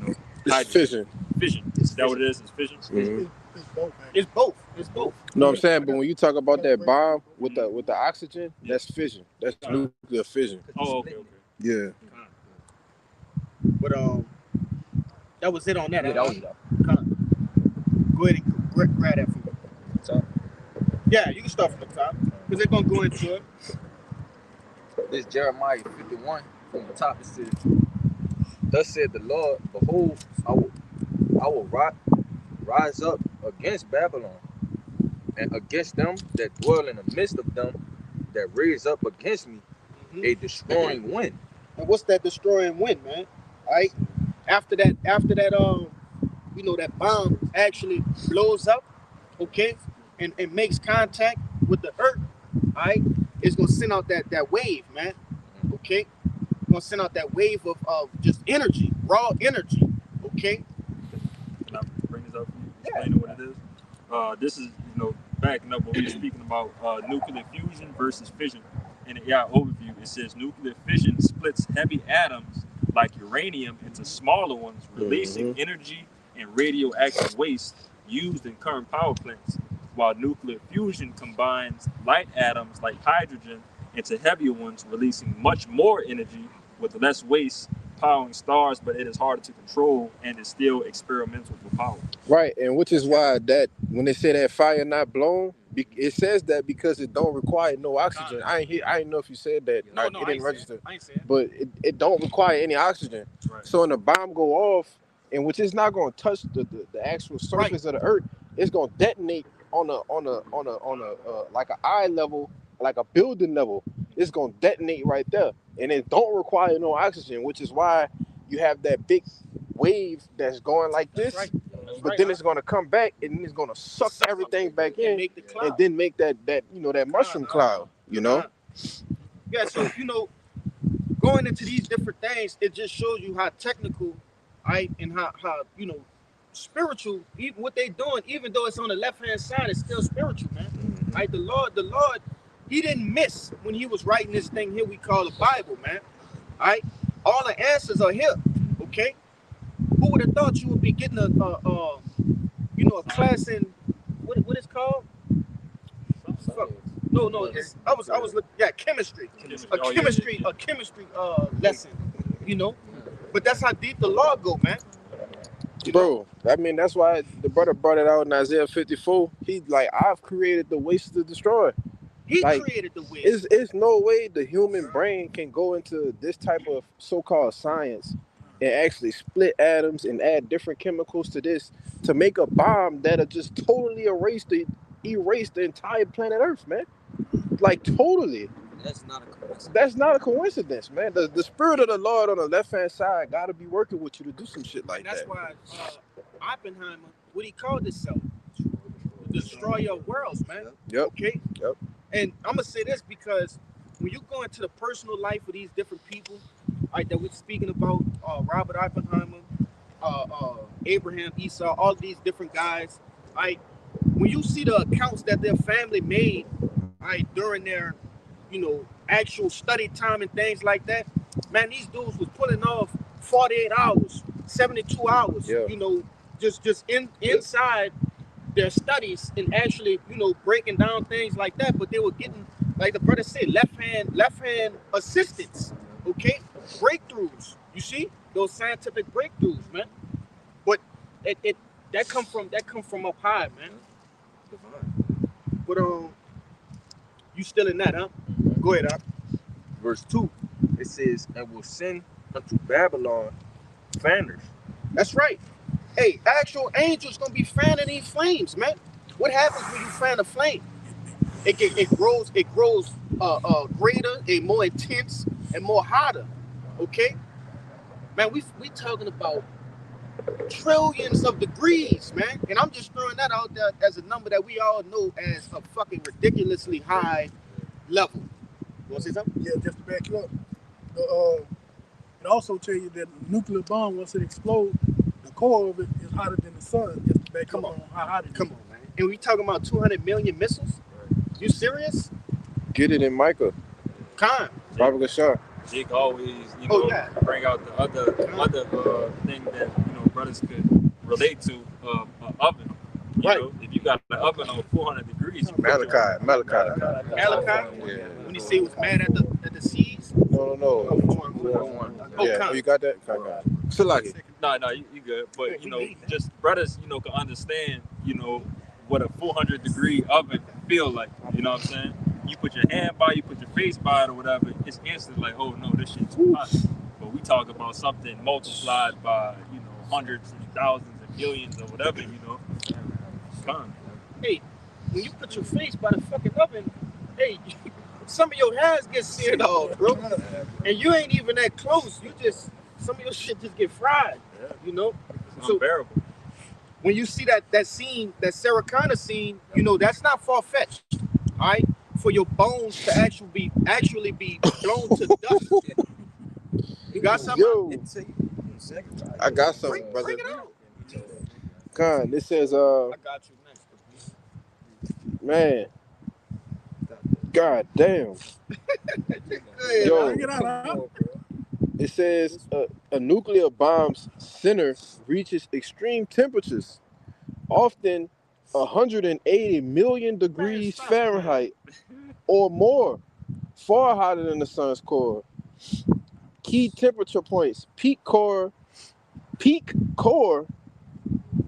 You know, It's fission. Fission. Is that what it is? It's fission? Mhm. It's both. It's both. You know what I'm saying? But when you talk about that bomb with the oxygen, that's fission. That's nuclear fission. Oh, okay. Yeah. But that was it on that. Yeah, that was it. Go ahead and grab that for me. Top. Yeah, you can start from the top because they're gonna go into it. This Jeremiah 51 from the top. It says, "Thus said the Lord, behold, I will rise up against Babylon, and against them that dwell in the midst of them that raise up against me a destroying wind." And what's that destroying wind, man? All right. After that, you know, that bomb actually blows up, okay, and makes contact with the earth, all right, it's gonna send out that wave, man. Okay? It's gonna send out that wave of just energy, raw energy, okay? Can I bring this up for you? Explaining what it is? This is, you know, backing up what we were speaking about nuclear fusion versus fission. In the AI overview, it says nuclear fission splits heavy atoms like uranium into smaller ones, releasing energy and radioactive waste used in current power plants, while nuclear fusion combines light atoms like hydrogen into heavier ones, releasing much more energy with less waste, powering stars, but it is harder to control and is still experimental for power. Right, and which is why that when they say that fire not blown, it says that because it don't require no oxygen. I ain't know if you said that. No, it didn't register. I ain't say it. But it don't require any oxygen. Right. So when the bomb go off, and which is not going to touch the actual surface of the earth, it's going to detonate on a like an eye level, like a building level. It's going to detonate right there, and it don't require no oxygen, which is why you have that big wave that's going like this. Right. But then it's going to come back, and then it's going to suck everything back in, make the cloud. and then make that you know that mushroom cloud. You know. Yeah. So you know, going into these different things, it just shows you how technical, right, and how you know, spiritual. Even what they doing, even though it's on the left hand side, it's still spiritual, man. Right? The Lord, He didn't miss when He was writing this thing here we call the Bible, man. All right, all the answers are here. Okay. Who would have thought you would be getting a class in what it's called? No. I was looking. Yeah, chemistry. A chemistry lesson. You know, but that's how deep the law go, man. Bro, I mean that's why the brother brought it out in Isaiah 54. He's like, I've created the waste to destroy. He like, created the waste. It's no way the human brain can go into this type of so-called science and actually split atoms and add different chemicals to this to make a bomb that'll just totally erase the entire planet Earth, man. Like totally. That's not a coincidence. That's not a coincidence, man. The spirit of the Lord on the left-hand side got to be working with you to do some shit like That's that. why Oppenheimer, what he called himself, the destroyer of worlds, man. Yep. Okay. Yep. And I'm gonna say this because when you go into the personal life of these different people, right, that we're speaking about, Robert Oppenheimer, Abraham, Esau, all these different guys, right? When you see the accounts that their family made, right, during their, you know, actual study time and things like that, man, these dudes was pulling off 48 hours, 72 hours, you know, just inside their studies and actually, you know, breaking down things like that. But they were getting, like the brother said, left hand assistance, okay, breakthroughs. You see those scientific breakthroughs, man. But that come from up high, man. But you still in that, huh? Go ahead, Verse 2, it says, "And will send unto Babylon fanners." That's right. Hey, actual angels gonna be fanning these flames, man. What happens when you fan a flame? It grows greater, and more intense, and more hotter. Okay, man, we talking about trillions of degrees, man, and I'm just throwing that out there as a number that we all know as a fucking ridiculously high level. You want to say something? Yeah, just to back you up. It also tell you that a nuclear bomb, once it explodes, the core of it is hotter than the sun. Just to back Come up on. how hot it is. Come on, man. And we talking about 200 million missiles? You serious? Get it in Micah. Khan. Baba Gashar. Jake always, bring out the other thing that brothers could relate to, oven. You know, if you got an oven on 400 degrees, Malachi. Yeah. When you say he was mad at the seas? No. Yeah, you got that? Salaki. No, you good. But just brothers, can understand, what a 400 degree oven feel like. You know what I'm saying? You put your hand by, you put your face by it or whatever, it's instant like, oh no, this shit's too hot. But we talk about something multiplied by, hundreds and thousands and millions or whatever, Fun. Hey, when you put your face by the fucking oven, hey, some of your hairs get seared off, bro. And you ain't even that close. Some of your shit just get fried, It's unbearable. When you see that scene, that Sarah Connor scene, that's not far-fetched, all right? For your bones to actually be blown to dust. You got something? Yo, I got something, brother. Bring it out. Con, this says, I got you next. man, god damn. Yo, it says a nuclear bomb's center reaches extreme temperatures, often 180 million degrees Fahrenheit or more, far hotter than the sun's core. Key temperature points: peak core,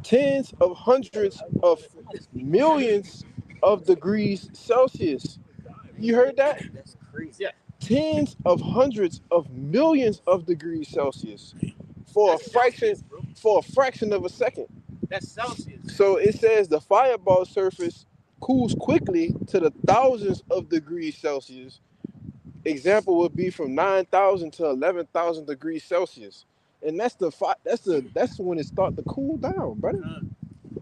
tens of hundreds of millions of degrees Celsius. You heard that? That's crazy. Yeah. Tens of hundreds of millions of degrees Celsius for a fraction of a second. That's Celsius. So it says the fireball surface cools quickly to the thousands of degrees Celsius. Example would be from 9,000 to 11,000 degrees Celsius, and that's when it starts to cool down, brother. When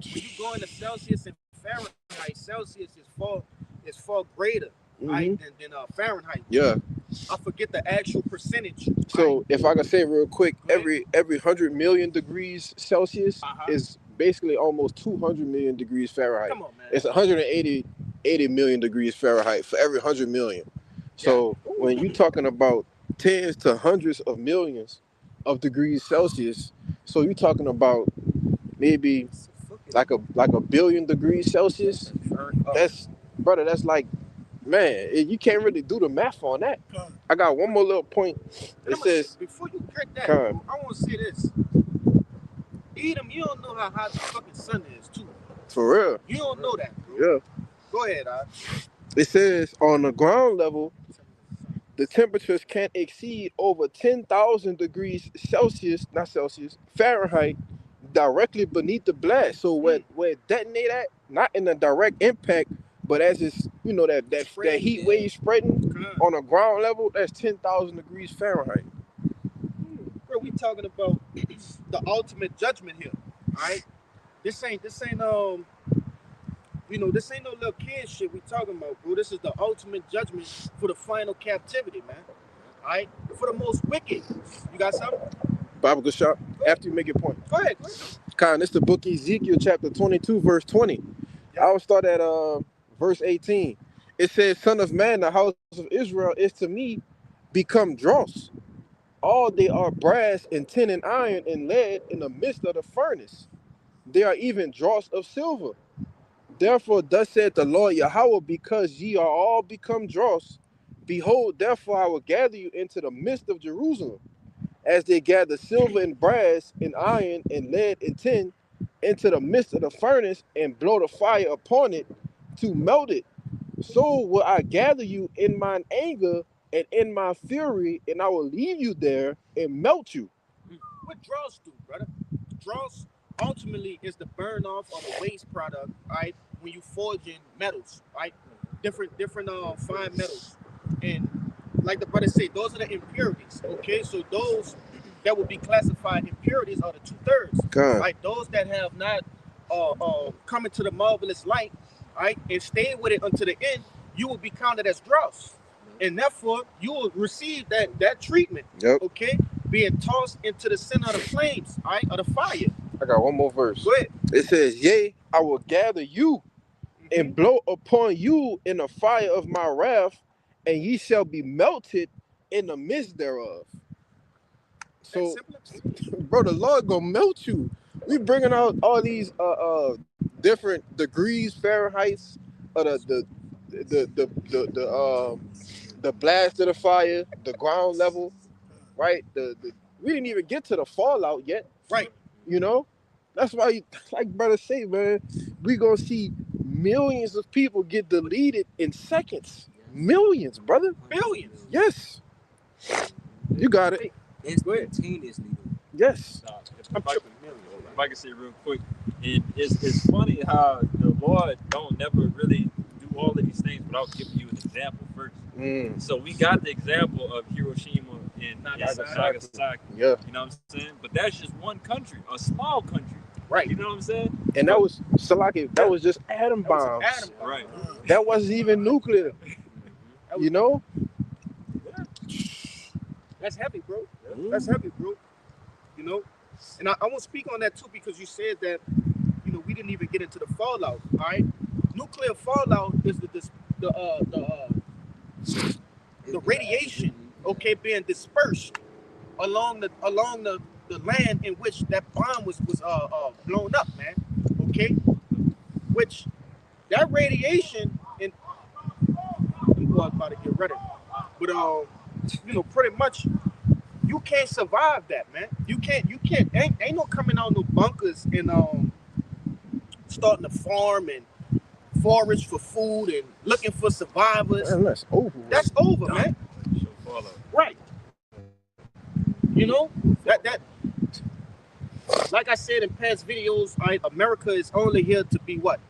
you go into Celsius and Fahrenheit, Celsius is far greater, right, than Fahrenheit. Yeah. I forget the actual percentage. So right? if I can say real quick, every 100 million degrees Celsius is basically almost 200 million degrees Fahrenheit. Come on, man. It's 180 million degrees Fahrenheit for every 100 million. So when you're talking about tens to hundreds of millions of degrees Celsius, so you're talking about maybe like a billion degrees Celsius. That's like, man, you can't really do the math on that. I got one more little point. It says, before you get that, I want to say this. Edom, you don't know how hot the fucking sun is, too. For real. You don't know that, bro. Yeah. Go ahead, It says on the ground level, the temperatures can't exceed over 10,000 degrees Celsius, not Celsius, Fahrenheit, directly beneath the blast. So where it detonate at, not in a direct impact, but as it's, that heat wave spreading on the ground level, that's 10,000 degrees Fahrenheit. Bro, we talking about the ultimate judgment here, all right? This ain't no little kid shit we talking about, bro. This is the ultimate judgment for the final captivity, man. All right? For the most wicked. You got something? Baba Gashar, after you make your point. Go ahead. Khan, this is the book Ezekiel chapter 22, verse 20. I will start at verse 18. It says, Son of man, the house of Israel is to me become dross. All they are brass and tin and iron and lead in the midst of the furnace. They are even dross of silver. Therefore, thus said the Lord Yahweh, because ye are all become dross, behold, therefore I will gather you into the midst of Jerusalem, as they gather silver and brass and iron and lead and tin into the midst of the furnace and blow the fire upon it to melt it. So will I gather you in mine anger and in my fury, and I will leave you there and melt you. What dross do, brother? Dross ultimately is the burn off of a waste product, right? when you forging metals, right? Different fine metals, and like the brother said, those are the impurities. Okay, so those that would be classified impurities are the 2/3. God. Right, those that have not come into the marvelous light, right, and stayed with it until the end, you will be counted as dross, and therefore you will receive that treatment. Yep. Okay, being tossed into the center of the flames, right, of the fire. I got one more verse. Go ahead. It says, "Yea, I will gather you and blow upon you in the fire of my wrath, and ye shall be melted in the midst thereof." So, bro, the Lord gonna melt you. We bringing out all these different degrees Fahrenheits of the blast of the fire, the ground level, right? We didn't even get to the fallout yet, right? You know, that's why, like brother say, man, we gonna see millions of people get deleted in seconds. Millions, brother. Billions. Yes. You got it. Instantaneously. Yes. If I can say real quick, it's funny how the Lord don't never really do all of these things without giving you an example first. So we got the example of Hiroshima and Nagasaki. Yeah. You know what I'm saying? But that's just one country, a small country. Right. You know what I'm saying? And that was Salaki, that was just atom bombs. Right. That wasn't even nuclear. You know? That's heavy, bro. That's heavy, bro. You know? And I want to speak on that too, because you said that, you know, we didn't even get into the fallout. All right. Nuclear fallout is the radiation, okay, being dispersed along the land in which that bomb was blown up, man. Okay, which that radiation, and I'm about to get ready, but you know, pretty much you can't survive that, man. You can't. Ain't no coming out no bunkers and starting to farm and forage for food and looking for survivors. Man, that's over. That's over, man. Right. You know, that like I said in past videos, America is only here to be what?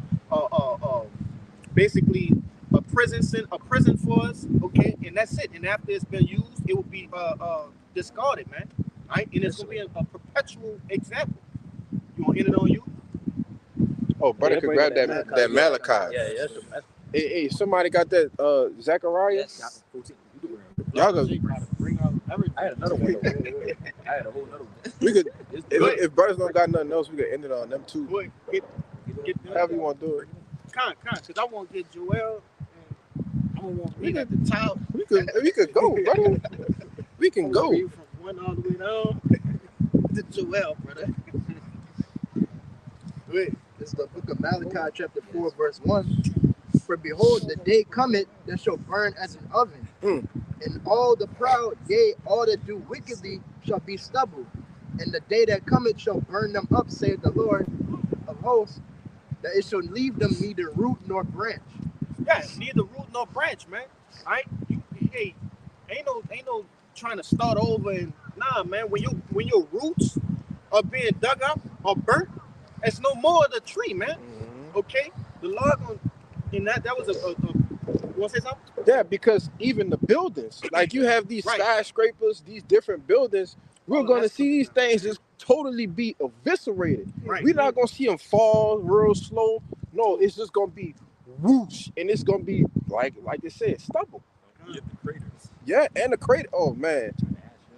Basically a prison for us, okay? And that's it. And after it's been used, it will be discarded, man. Right? And it's gonna be a perpetual example. You want to end it on you? Oh, brother, could grab that Malachi. Yeah, that's Hey, somebody got that Zacharias? Yes. Y'all go. I had another one. I had a whole other one. We could, if brothers don't got nothing else, we could end it on them too. Go ahead. Get however you want to do it. Because I want to get Joel. And I want we got the top. We could go, brother. We can go. From one all the way down to Joel, brother. Wait, this is the book of Malachi, chapter 4, verse 1. For behold, the day cometh that shall burn as an oven, and all the proud, yea, all that do wickedly, shall be stubble. And the day that cometh shall burn them up, saith the Lord of hosts, that it shall leave them neither root nor branch. Yeah, neither root nor branch, man. All right, hey, ain't no trying to start over and nah, man. When your roots are being dug up or burnt, it's no more of the tree, man. Okay, the Lord gonna, and that was a you want to say something? Yeah, because even the buildings, like you have these skyscrapers, these different buildings, we're going to see these things just totally be eviscerated. We're not going to see them fall real slow. No, it's just going to be whoosh, and it's going to be like they said, stubble. Yeah, and the crater. Oh man.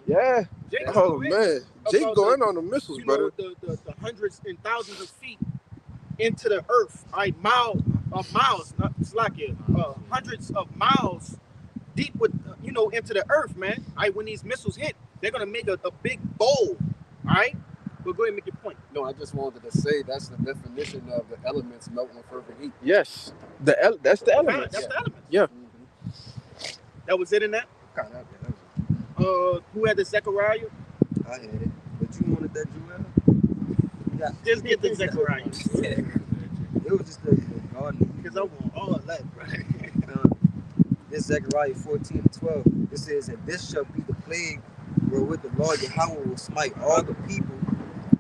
Yeah. Oh man. Jake going on the missiles, brother. Know, the hundreds and thousands of feet into the earth, miles, not it's like hundreds of miles deep with into the earth, man. When these missiles hit, they're gonna make a big bowl. But go ahead and make your point. No, I just wanted to say that's the definition of the elements melting with fervent heat. Yes, that's the element. That's the element. Yeah. That was it in that. Who had the Zechariah? I had it, but you wanted that Joel? Just get the Zechariah. It was just the garden. Because I want all that, right? This Zechariah 14:12. It says, and this shall be the plague wherewith the Lord Yahweh will smite all the people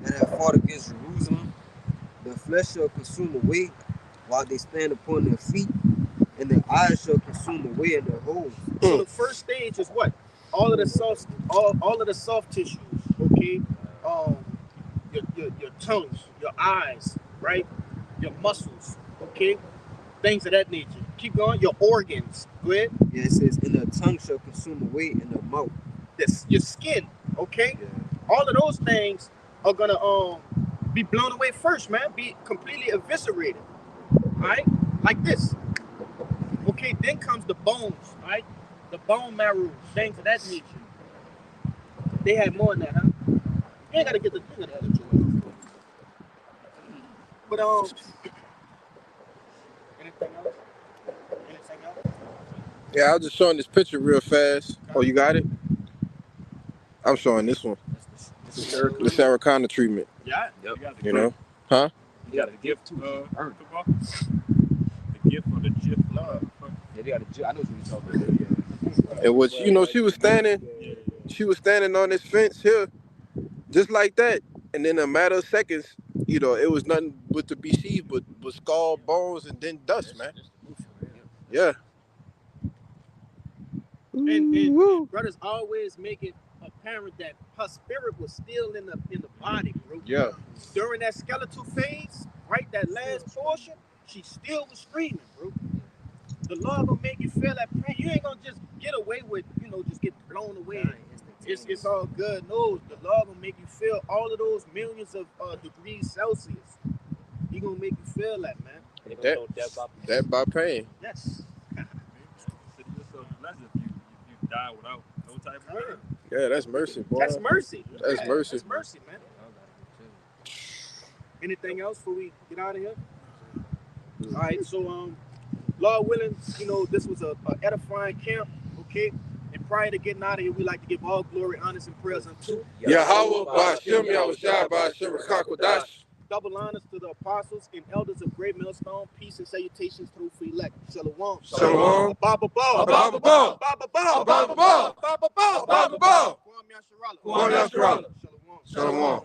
that have fought against Jerusalem. The flesh shall consume away, while they stand upon their feet, and their eyes shall consume away in their holes. So the first stage is what? All of the soft tissues, okay? Your tongue, your eyes, right? Your muscles, okay? Things of that nature. Keep going. Your organs. Go ahead. Yeah, it says, and their tongue shall consume away in their mouth. Your skin, okay? Yeah. All of those things are gonna be blown away first, man. Be completely eviscerated. Alright? Like this. Okay, then comes the bones, right? The bone marrow, things of that nature. They had more than that, huh? You ain't gotta get the thing of that. But anything else? Anything else? Yeah, I was just showing this picture real fast. Oh, you got it? I'm showing this one. The Sarah Connor treatment. Yeah. Yep. You know? Huh? You got a gift too. Football. The gift or the GIF love. Yeah, they got a gift. I know what you're talking about. And what you know, she was standing on this fence here, just like that. And in a matter of seconds, you know, it was nothing but to be seen but skull, bones, and then dust, man. Yeah. And brothers always make it apparent that her spirit was still in the body, bro. Yeah. During that skeletal phase, right, that last portion, she still was screaming, bro. The Lord will make you feel that pain. You ain't gonna just get away with, you know, just get blown away. It's all good. No, the Lord will make you feel all of those millions of degrees Celsius. He gonna make you feel that, man. That by pain. Yes. Consider yourself blessed if you die without no type of pain. Yeah, that's mercy, boy. That's mercy. That's mercy. That's mercy, man. Anything else before we get out of here? All right, so Lord willing, you know, this was a edifying camp, okay? And prior to getting out of here, we like to give all glory, honors, and prayers unto Yahweh, Ba'ashem, Yahushua, Ba'ashem, Rakakwadash. double honors to the apostles and elders of Great Millstone. Peace and salutations to the elect. Shalom. Shalom. Baba Baba. Baba Baba. Baba Baba. Baba Baba. Baba Baba. Baba Baba. Kwam Yasharala. Kwam Yasharala. Shalom. Shalom.